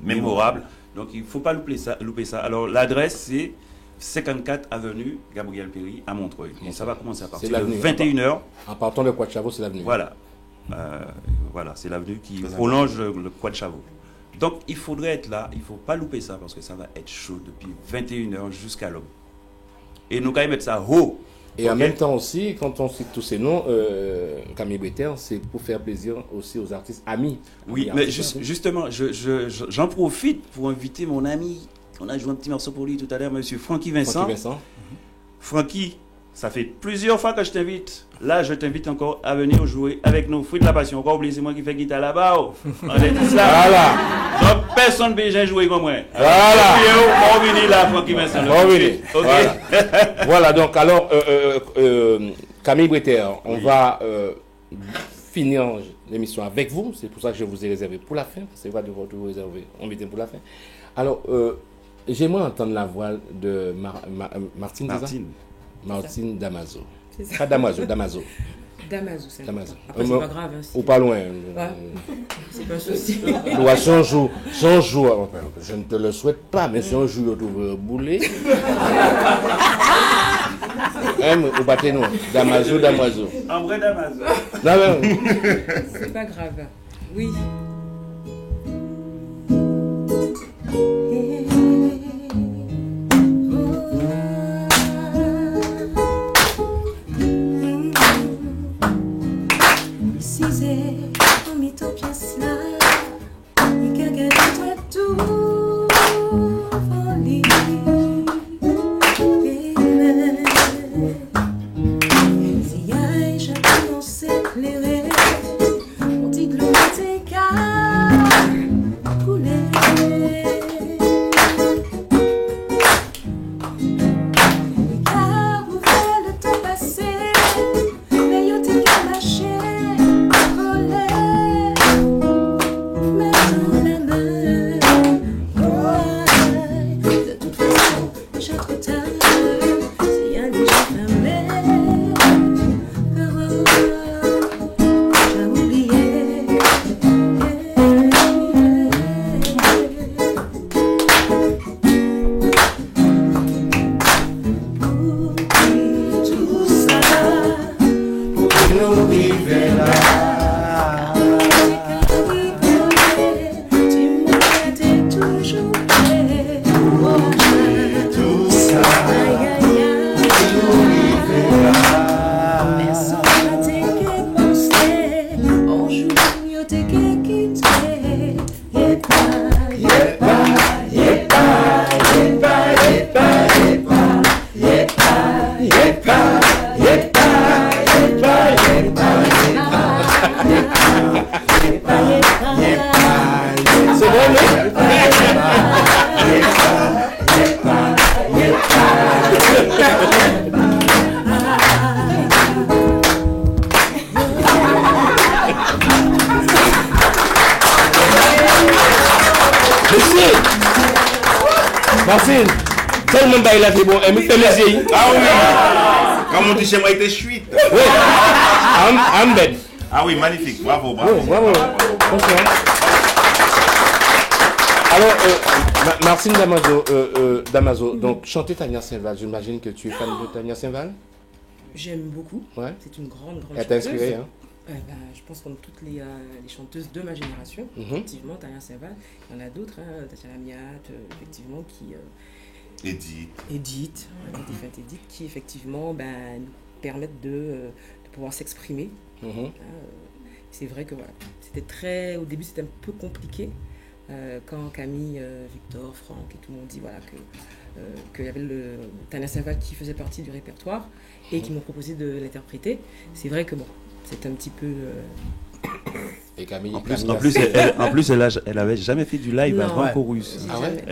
mémorable. Donc il ne faut pas louper ça. Alors l'adresse c'est 54 avenue Gabriel Péry à Montreuil. Et ça va commencer à partir de 21h. En partant de Quad-Chavo, c'est l'avenue. Voilà. Voilà, c'est l'avenue qui prolonge le Quad-Chavo. Donc il faudrait être là, il ne faut pas louper ça parce que ça va être chaud depuis 21h jusqu'à l'aube. Et nous, quand même mettre ça haut, Et en même temps aussi, quand on cite tous ces noms, Camille Breter, c'est pour faire plaisir aussi aux artistes amis. Oui, mais justement, j'en profite pour inviter mon ami. On a joué un petit morceau pour lui tout à l'heure, monsieur Francky Vincent. Francky, ça fait plusieurs fois que je t'invite. Là, je t'invite encore à venir jouer avec nous. Fruits de la passion. Encore oublié, c'est moi qui fais guitare là-bas. Oh. On est tous là. Voilà. Donc, personne ne peut jouer comme moi. Voilà. On va venir là, Francky Vincent. On va venir. Voilà. Voilà, donc, alors, Camille Breter, on va finir l'émission avec vous. C'est pour ça que je vous ai réservé pour la fin. C'est vrai de vous réserver. On mettait pour la fin. Alors, j'aimerais entendre la voix de Martine. Martine Damaso. Pas Damaso, Damaso. Damaso, c'est Damaso. Après, c'est pas grave. Hein, ou pas loin. Ouais. C'est pas un souci. Si on joue, je ne te le souhaite pas, mais si on joue, on trouve boulet. Ou battez-nous. Damaso. En vrai, Damaso. C'est pas grave. Oui. Marcine, tellement bail là, c'est bon, elle me fait les yeux. Ah oui, comme on dit chez moi, il était chouette. Oui, I'm bed. Ah oui, magnifique, bravo. Bravo. Alors, Martine Damaso, donc chanter Tania Saint-Val, j'imagine que tu es fan de Tania Saint-Val. J'aime beaucoup. Ouais. C'est une grande Elle t'a inspiré, hein? Je pense comme toutes les chanteuses de ma génération, effectivement, Tania Saint-Val. Il y en a d'autres, Tatiana Miat, effectivement, qui... Edith, qui effectivement nous permettent de pouvoir s'exprimer. C'est vrai que voilà, au début c'était un peu compliqué quand Camille, Victor, Franck et tout le monde dit voilà qu'il y avait Tania Saint-Val qui faisait partie du répertoire et qui m'ont proposé de l'interpréter. C'est vrai que bon, c'est un petit peu... Et Camille, en plus, elle avait jamais fait du live avant Chorus. Ah ouais.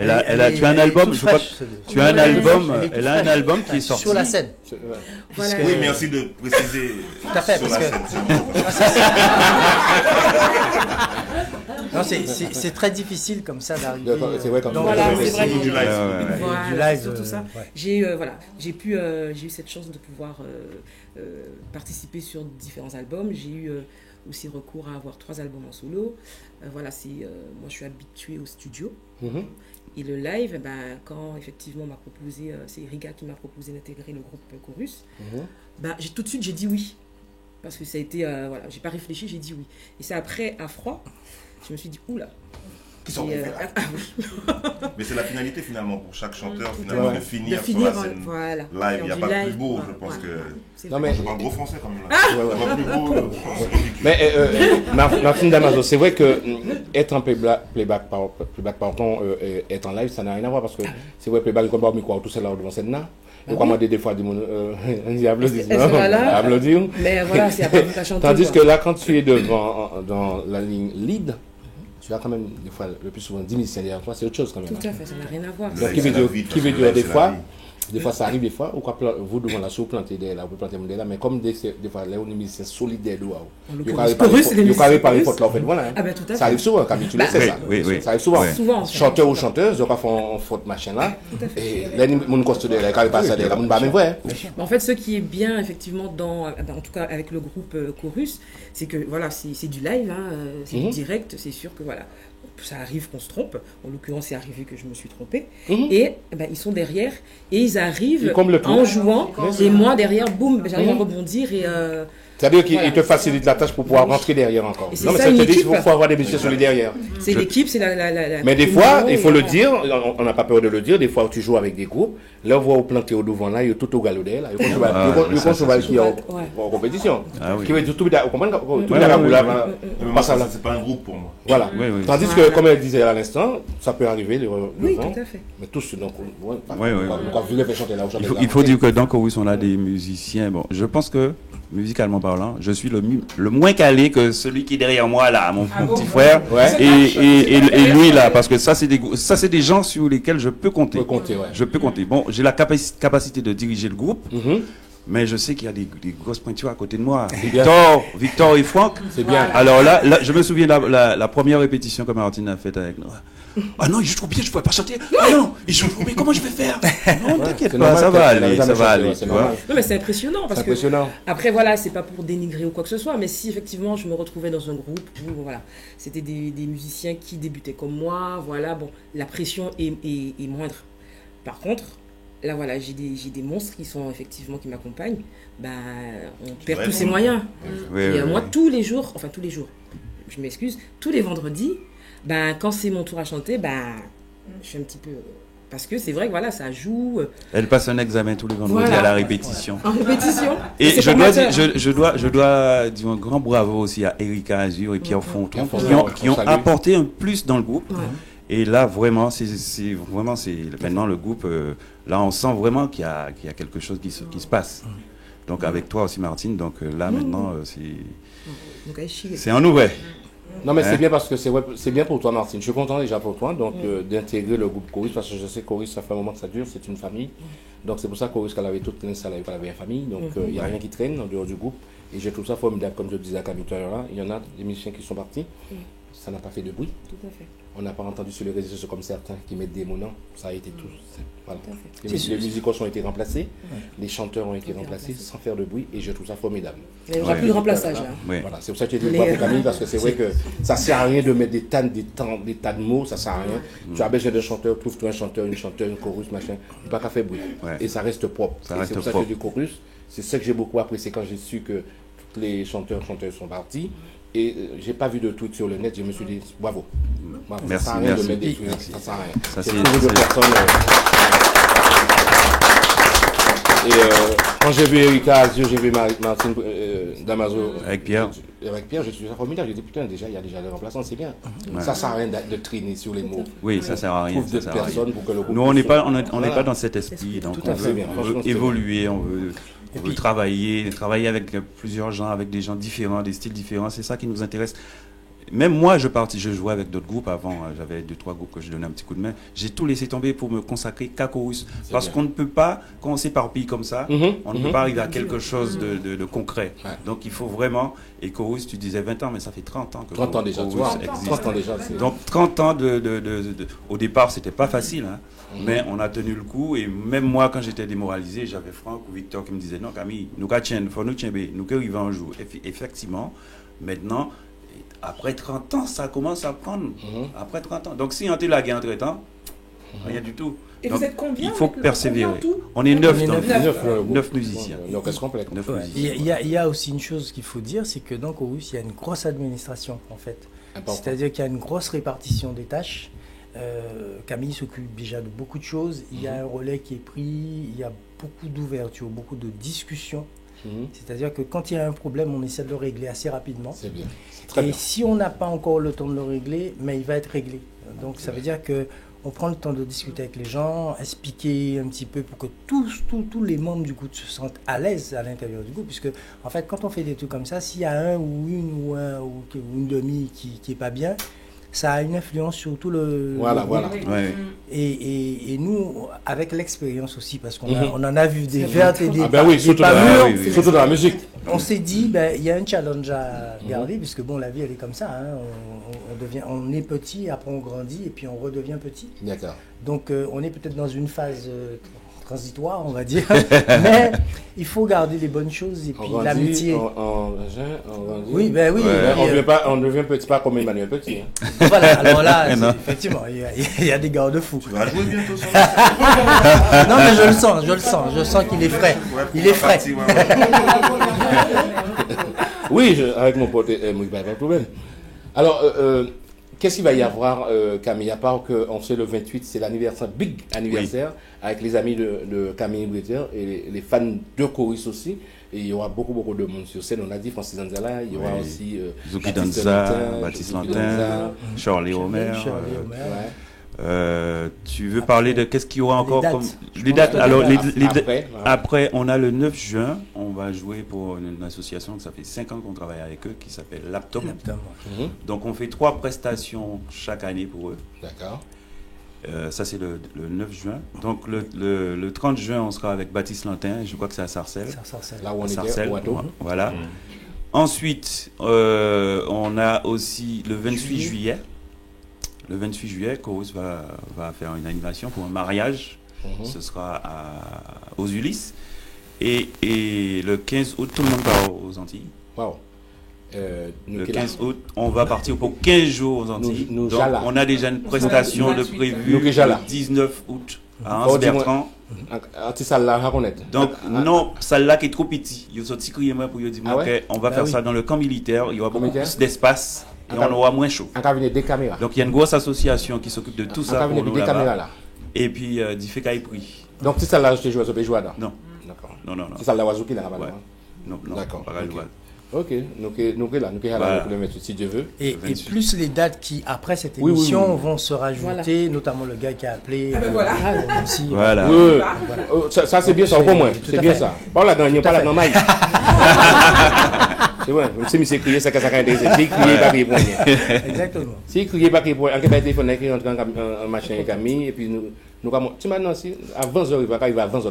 Tu as un album, elle a un album qui est sorti sur la scène. Voilà. Oui, merci de préciser. Tout à fait, parce que c'est très difficile comme ça d'arriver. C'est vrai quand c'est du live. Surtout ça. J'ai eu cette chance de pouvoir participer sur différents albums. J'ai eu aussi recours à avoir 3 albums en solo. Moi je suis habituée au studio. Et le live, quand effectivement on m'a proposé, c'est Riga qui m'a proposé d'intégrer le groupe Chorus, tout de suite j'ai dit oui. Parce que ça a été, j'ai pas réfléchi, j'ai dit oui. Et c'est après, à froid, je me suis dit, oula, Qui sont Mais c'est la finalité finalement pour chaque chanteur finalement de finir sur la scène live. Il n'y a pas plus beau, je pense que. Non, mais... Je parle gros français quand même là. Pas plus beau. Mais Martine Damaso, c'est vrai que être en playback pardon, être en live, ça n'a rien à voir parce que c'est vrai playback comme micro tout seul là devant scène là. Et comment demander des fois des applaudir. Mais voilà, c'est après la chanteuse. Tandis que là, quand tu es dans la ligne lead, tu as quand même des fois le plus souvent 10 musiciens derrière toi, c'est autre chose quand même. Tout à fait, ça n'a rien à voir. Donc, qui veut dire des fois ça arrive des fois, ou quoi vous devant la planter derrière là, vous plantez derrière là, mais comme des fois là on est musicien solidaire il y a réparé faute là en fait voilà. Ah ben tout à fait. Ça arrive souvent quand tu le sais ça. Ça arrive souvent. Chanteur ou chanteuse, donc parfois on faute machin là. Et là mon costume derrière, quand il passe derrière, mon pas même vrai. En fait, ce qui est bien effectivement en tout cas avec le groupe Chorus, c'est que voilà, c'est du live, c'est du direct, c'est sûr que voilà. Ça arrive qu'on se trompe, en l'occurrence c'est arrivé que je me suis trompée, et ils sont derrière et ils arrivent en jouant, et moi derrière, boum, j'arrive à rebondir et... C'est-à-dire qu'il te facilite la tâche pour pouvoir rentrer derrière encore. Non, mais ça te dit qu'il faut avoir des musiciens sur les derrière. C'est l'équipe, c'est la mais des fois, il faut le dire, on n'a pas peur de le dire, des fois où tu joues avec des groupes, là on voit au planté au devant, là, il y a tout au galop là, il y a un cheval qui est en compétition. Qui veut dire tout le monde. Ça, c'est pas un groupe pour moi. Voilà. Tandis que, comme elle disait à l'instant, ça peut arriver, le vent. Oui, tout à fait. Mais tous, donc, il faut dire que dans Chorus, on a des musiciens, bon, je pense que, musicalement parlant, je suis le moins calé que celui qui est derrière moi là, mon petit frère, et lui là, parce que ça c'est des gens sur lesquels je peux compter. Je peux compter. Bon, j'ai la capacité de diriger le groupe, mais je sais qu'il y a des grosses pointures à côté de moi. Victor et Franck. C'est bien. Alors là, je me souviens de la première répétition que Martine a faite avec nous. Ah non, il joue trop bien, je ne pourrais pas chanter. Ah non, il joue trop bien, comment je vais faire? Non, t'inquiète pas, ça va aller. Non, mais c'est impressionnant parce que après voilà, c'est pas pour dénigrer ou quoi que ce soit, mais si effectivement je me retrouvais dans un groupe où voilà, c'était des musiciens qui débutaient comme moi, voilà, bon, la pression est moindre. Par contre, là voilà, j'ai des monstres qui qui m'accompagnent, on perd tous ses moyens. Moi tous les jours, je m'excuse, tous les vendredis, quand c'est mon tour à chanter, je suis un petit peu... Parce que c'est vrai que voilà, ça joue... Elle passe un examen tous les vendredis à la répétition. En répétition. Et je dois dire un grand bravo aussi à Erika Azur et Pierre Fonton qui ont apporté un plus dans le groupe. Et là, vraiment, c'est maintenant le groupe, là on sent vraiment qu'il y a quelque chose qui se passe. Donc avec toi aussi Martine, donc là maintenant c'est un nouvel. Non mais c'est bien parce que c'est bien pour toi Martine, je suis content déjà pour toi donc d'intégrer le groupe Chorus parce que je sais que Chorus ça fait un moment que ça dure, c'est une famille, donc c'est pour ça que Chorus qu'elle avait toute l'installation, qu'elle avait une famille, donc il n'y a rien qui traîne en dehors du groupe et je trouve ça formidable comme je disais à Camille tout à l'heure là, il y en a des musiciens qui sont partis, ça n'a pas fait de bruit. Tout à fait. On n'a pas entendu sur les réseaux sociaux comme certains qui mettent des mots, non, ça a été tout. Voilà. Les musicos ont été remplacés, les chanteurs ont été remplacés sans faire de bruit et je trouve ça formidable. Il n'y aura plus de remplaçage. Voilà, c'est pour ça que tu es dit pour Camille parce que c'est vrai que ça ne sert à rien de mettre des tas de mots, ça ne sert à rien. Tu as besoin d'un chanteur, trouve-toi un chanteur, une chorus, machin, il n'y a pas qu'à faire bruit. Et ça reste propre. C'est pour ça que je dis chorus. C'est ça que j'ai beaucoup apprécié quand j'ai su que tous les chanteurs sont partis. Et j'ai pas vu de tweet sur le net, je me suis dit bravo. Merci, ça sert à rien de mettre des tweets, ça sert à rien. Ça, c'est trouvé de personnes. Et quand j'ai vu Erika Azur, j'ai vu Martine Damaso avec Pierre, je suis formidable. J'ai dit putain, il y a déjà des remplaçants, c'est bien. Ça sert à rien de traîner sur les mots. Oui, ça sert à rien. Trouve d'autres personnes pour que le groupe. Nous, on n'est pas dans cet esprit, donc on veut évoluer, on veut travailler avec plusieurs gens, avec des gens différents, des styles différents. C'est ça qui nous intéresse. Même moi, je jouais avec d'autres groupes avant. J'avais 2-3 groupes que je donnais un petit coup de main. J'ai tout laissé tomber pour me consacrer qu'à Chorus. Parce qu'on ne peut pas, quand on s'éparpille comme ça, on ne peut pas arriver à quelque chose de concret. Donc il faut vraiment. Et Chorus, tu disais 20 ans, mais ça fait 30 ans que 30 ans déjà, Chorus existe. 30 ans déjà. Donc 30 ans au départ, c'était pas facile. Mais on a tenu le coup. Et même moi, quand j'étais démoralisé, j'avais Franck ou Victor qui me disaient non, Camille, nous il faut nous tienner, nous arriver un jour. Effectivement, maintenant. Après 30 ans, ça commence à prendre. Après 30 ans. Donc, si on est là entre-temps, rien du tout. Et donc, vous êtes combien? Il faut persévérer. On est 9 musiciens. Donc, complète. Il y a aussi une chose qu'il faut dire, c'est que dans Chorus, il y a une grosse administration, en fait. C'est-à-dire qu'il y a une grosse répartition des tâches. Camille s'occupe déjà de beaucoup de choses. Il y a un relais qui est pris, il y a beaucoup d'ouverture, beaucoup de discussions. C'est-à-dire que quand il y a un problème, on essaie de le régler assez rapidement. C'est bien. Et si on n'a pas encore le temps de le régler, mais il va être réglé. Donc ça veut dire que on prend le temps de discuter avec les gens, expliquer un petit peu pour que tous les membres du groupe se sentent à l'aise à l'intérieur du groupe. Puisque, en fait, quand on fait des trucs comme ça, s'il y a un ou une demi qui n'est pas bien, ça a une influence sur tout le... Voilà. Ouais. Et nous, avec l'expérience aussi, parce qu'on on en a vu des vertes et des surtout dans la musique. On s'est dit, il y a un challenge à garder, puisque bon, la vie, elle est comme ça. Hein. On est petit, après on grandit, et puis on redevient petit. D'accord. Donc, on est peut-être dans une phase transitoire, on va dire. Mais il faut garder les bonnes choses, et puis l'amitié. Oui, ben oui. Ouais, on ne devient petit pas comme Emmanuel Petit. Hein. Voilà, alors là, effectivement, il y a des garde-fous. Tu vas jouer bientôt sur Non, mais je le sens qu'il est frais. Il est frais. Oui, avec mon pote, pas de problème. Alors, qu'est-ce qu'il va y avoir, Camille, à part qu'on sait le 28, c'est l'anniversaire, big anniversaire, avec les amis de Camille Bretter et les fans de Chorus aussi. Et il y aura beaucoup de monde sur scène. On a dit Francis Anzala, il y aura aussi Zoki Danza, Baptiste Lantin, Charlie Homer. Tu veux parler de qu'est-ce qu'il y aura encore comme les dates? Alors après, on a le 9 juin, on va jouer pour une association que ça fait 5 ans qu'on travaille avec eux, qui s'appelle Laptop. Donc on fait 3 prestations chaque année pour eux. D'accord. Ça c'est le 9 juin. Donc le 30 juin, on sera avec Baptiste Lantin. Je crois que c'est à Sarcelles. Là où on était, voilà. Ensuite, on a aussi le 28 juillet. Le 28 juillet, Chorus va faire une animation pour un mariage. Ce sera aux Ulysses. Et le 15 août, tout le monde part aux Antilles. Wow. Le 15 août, on va partir pour 15 jours aux Antilles. Donc, on a déjà une prestation de prévue le 19 août à Anse-Bertrand. Donc, non, celle-là qui est trop petite. Il y a sorti crier pour dire on va faire ça dans le camp militaire. Il y aura beaucoup plus d'espace. Et on aura moins chaud. Des caméras. Donc il y a une grosse association qui s'occupe de tout ça pour nous là. Et puis d'y fait pris. Donc c'est ça là je te joue à ce joueur là. Non. D'accord. Non. C'est ça là Wazuki là. Non. D'accord. Ok. Nous là pour le mettre si Dieu veut. Et plus les dates qui après cette émission vont se rajouter, notamment le gars qui a appelé. Voilà. Ça c'est bien ça au moins. C'est bien ça. Pas la dernière, pas la normale. C'est vrai, si monsieur crié, c'est que ça a été crié, pas crié pour rien. Exactement. Si crié, pas crié pour rien, on peut téléphoner, qui rentre en machin avec Camille, et puis nous comme tu maintenant si à 20h il va arriver à 20h.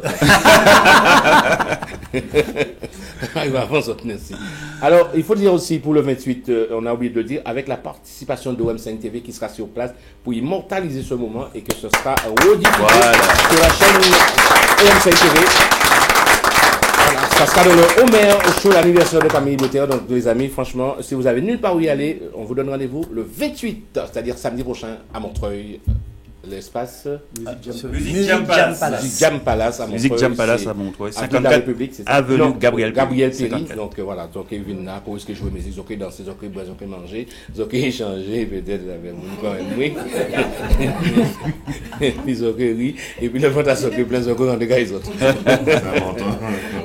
Il va à 20h. Alors, il faut dire aussi pour le 28, on a oublié de le dire, avec la participation de OM5 TV qui sera sur place pour immortaliser ce moment et que ce sera rediffusé sur la chaîne OM5 TV. Ça sera dans le Homer show l'anniversaire de Camille Bretter. Donc les amis, franchement, si vous avez nulle part où y aller, on vous donne rendez-vous le 28, c'est-à-dire samedi prochain à Montreuil. L'espace Music Jam Palace à Montreuil. Music Jam Palace à Montreuil. 54 avenue Gabriel Péry. Donc voilà, donc ils viennent là pour ce que jouer musique, ils danser, ils boire, ils manger, ils échanger peut-être avec moi quand même. Ils ont ri et puis le fantasme que plein de gens de gars les autres.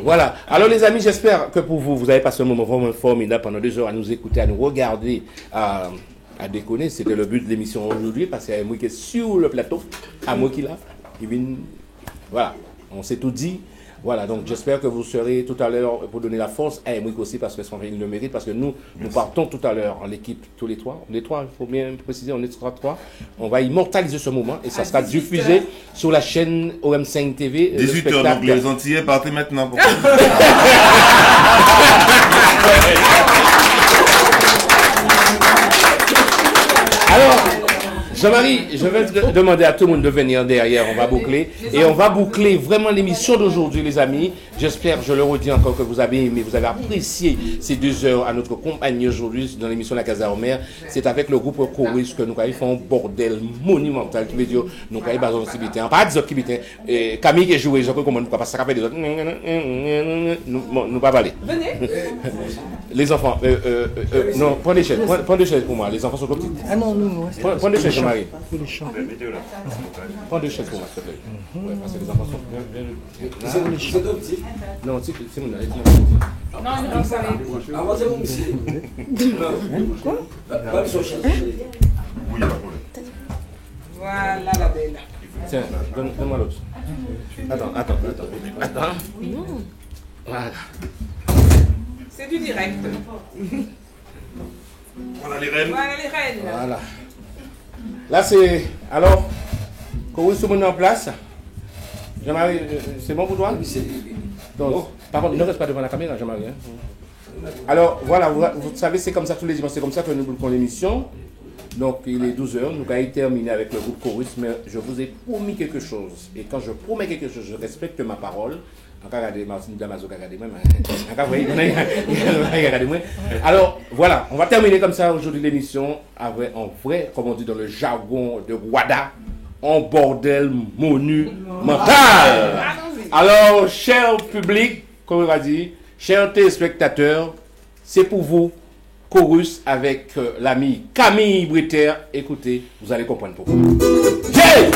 Voilà. Alors les amis, j'espère que pour vous avez passé un moment vraiment formidable pendant 2 heures à nous écouter, à nous regarder, à déconner. C'était le but de l'émission aujourd'hui parce qu'il y a moi qui est sur le plateau, à moi qui là. Voilà, on s'est tout dit. Voilà, donc j'espère que vous serez tout à l'heure pour donner la force à Emric aussi parce qu'il le mérite, parce que nous partons tout à l'heure en l'équipe, tous les trois. Les trois, il faut bien préciser, on est trois. On va immortaliser ce moment et ça sera diffusé sur la chaîne OM5 TV. 18h, donc les Antillais partez maintenant. Alors, Jean-Marie, je vais te demander à tout le monde de venir derrière, on va boucler. Et on va boucler vraiment l'émission d'aujourd'hui, les amis. J'espère, je le redis encore, que vous avez aimé, vous avez apprécié ces 2 heures à notre compagnie aujourd'hui dans l'émission La Casa Omer. C'est avec le groupe Chorus que nous avons fait un bordel monumental qui veut dire nous avons besoin de s'habiter. Pas des autres qui habitent. Camille qui joue, je ne sais pas comment nous parce que ça fait des autres. Nous pas parler. Venez. Les enfants, non, prends des chaises pour moi. Les enfants sont trop petits. Ah non, nous. Prends des chaises, Jean-Marie. Mettez-le là. Prends 2 chaises pour moi, s'il te plaît. Ouais, parce que les enfants sont bien. C'est trop petit. Non, c'est mon Non, non, ça va. Ah, moi, c'est bon, monsieur. Quoi? Pas sur chaise. Oui, pas de problème. Voilà la belle. Tiens, donne-moi l'autre. Attends. Non. Voilà. C'est du direct. Voilà les reines. Voilà les reines. Voilà. Là, c'est... Alors, Chorus, tout le monde est en place? Jean-Marie, c'est bon pour toi? Donc, par contre, ne reste pas devant la caméra, Jean-Marie. Hein. Alors, voilà, vous savez, c'est comme ça tous les dimanches, c'est comme ça que nous bouclons l'émission. Donc, il est 12h, nous avons terminé avec le groupe Chorus, mais je vous ai promis quelque chose. Et quand je promets quelque chose, je respecte ma parole. Alors, voilà, on va terminer comme ça aujourd'hui l'émission, avec en vrai, comme on dit dans le jargon de Wada, en bordel monumental. Alors, cher public, comme on va dire, chers téléspectateurs, c'est pour vous, Chorus avec l'ami Camille Britter. Écoutez, vous allez comprendre pourquoi. Hey!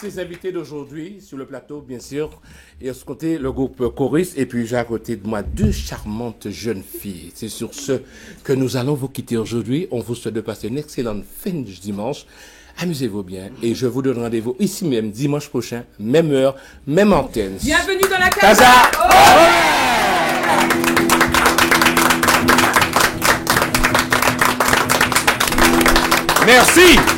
Ces invités d'aujourd'hui sur le plateau, bien sûr, et à ce côté le groupe Chorus, et puis j'ai à côté de moi deux charmantes jeunes filles. C'est sur ce que nous allons vous quitter aujourd'hui. On vous souhaite de passer une excellente fin de dimanche. Amusez-vous bien et je vous donne rendez-vous ici même dimanche prochain, même heure, même antenne. Bienvenue dans la casa. Merci.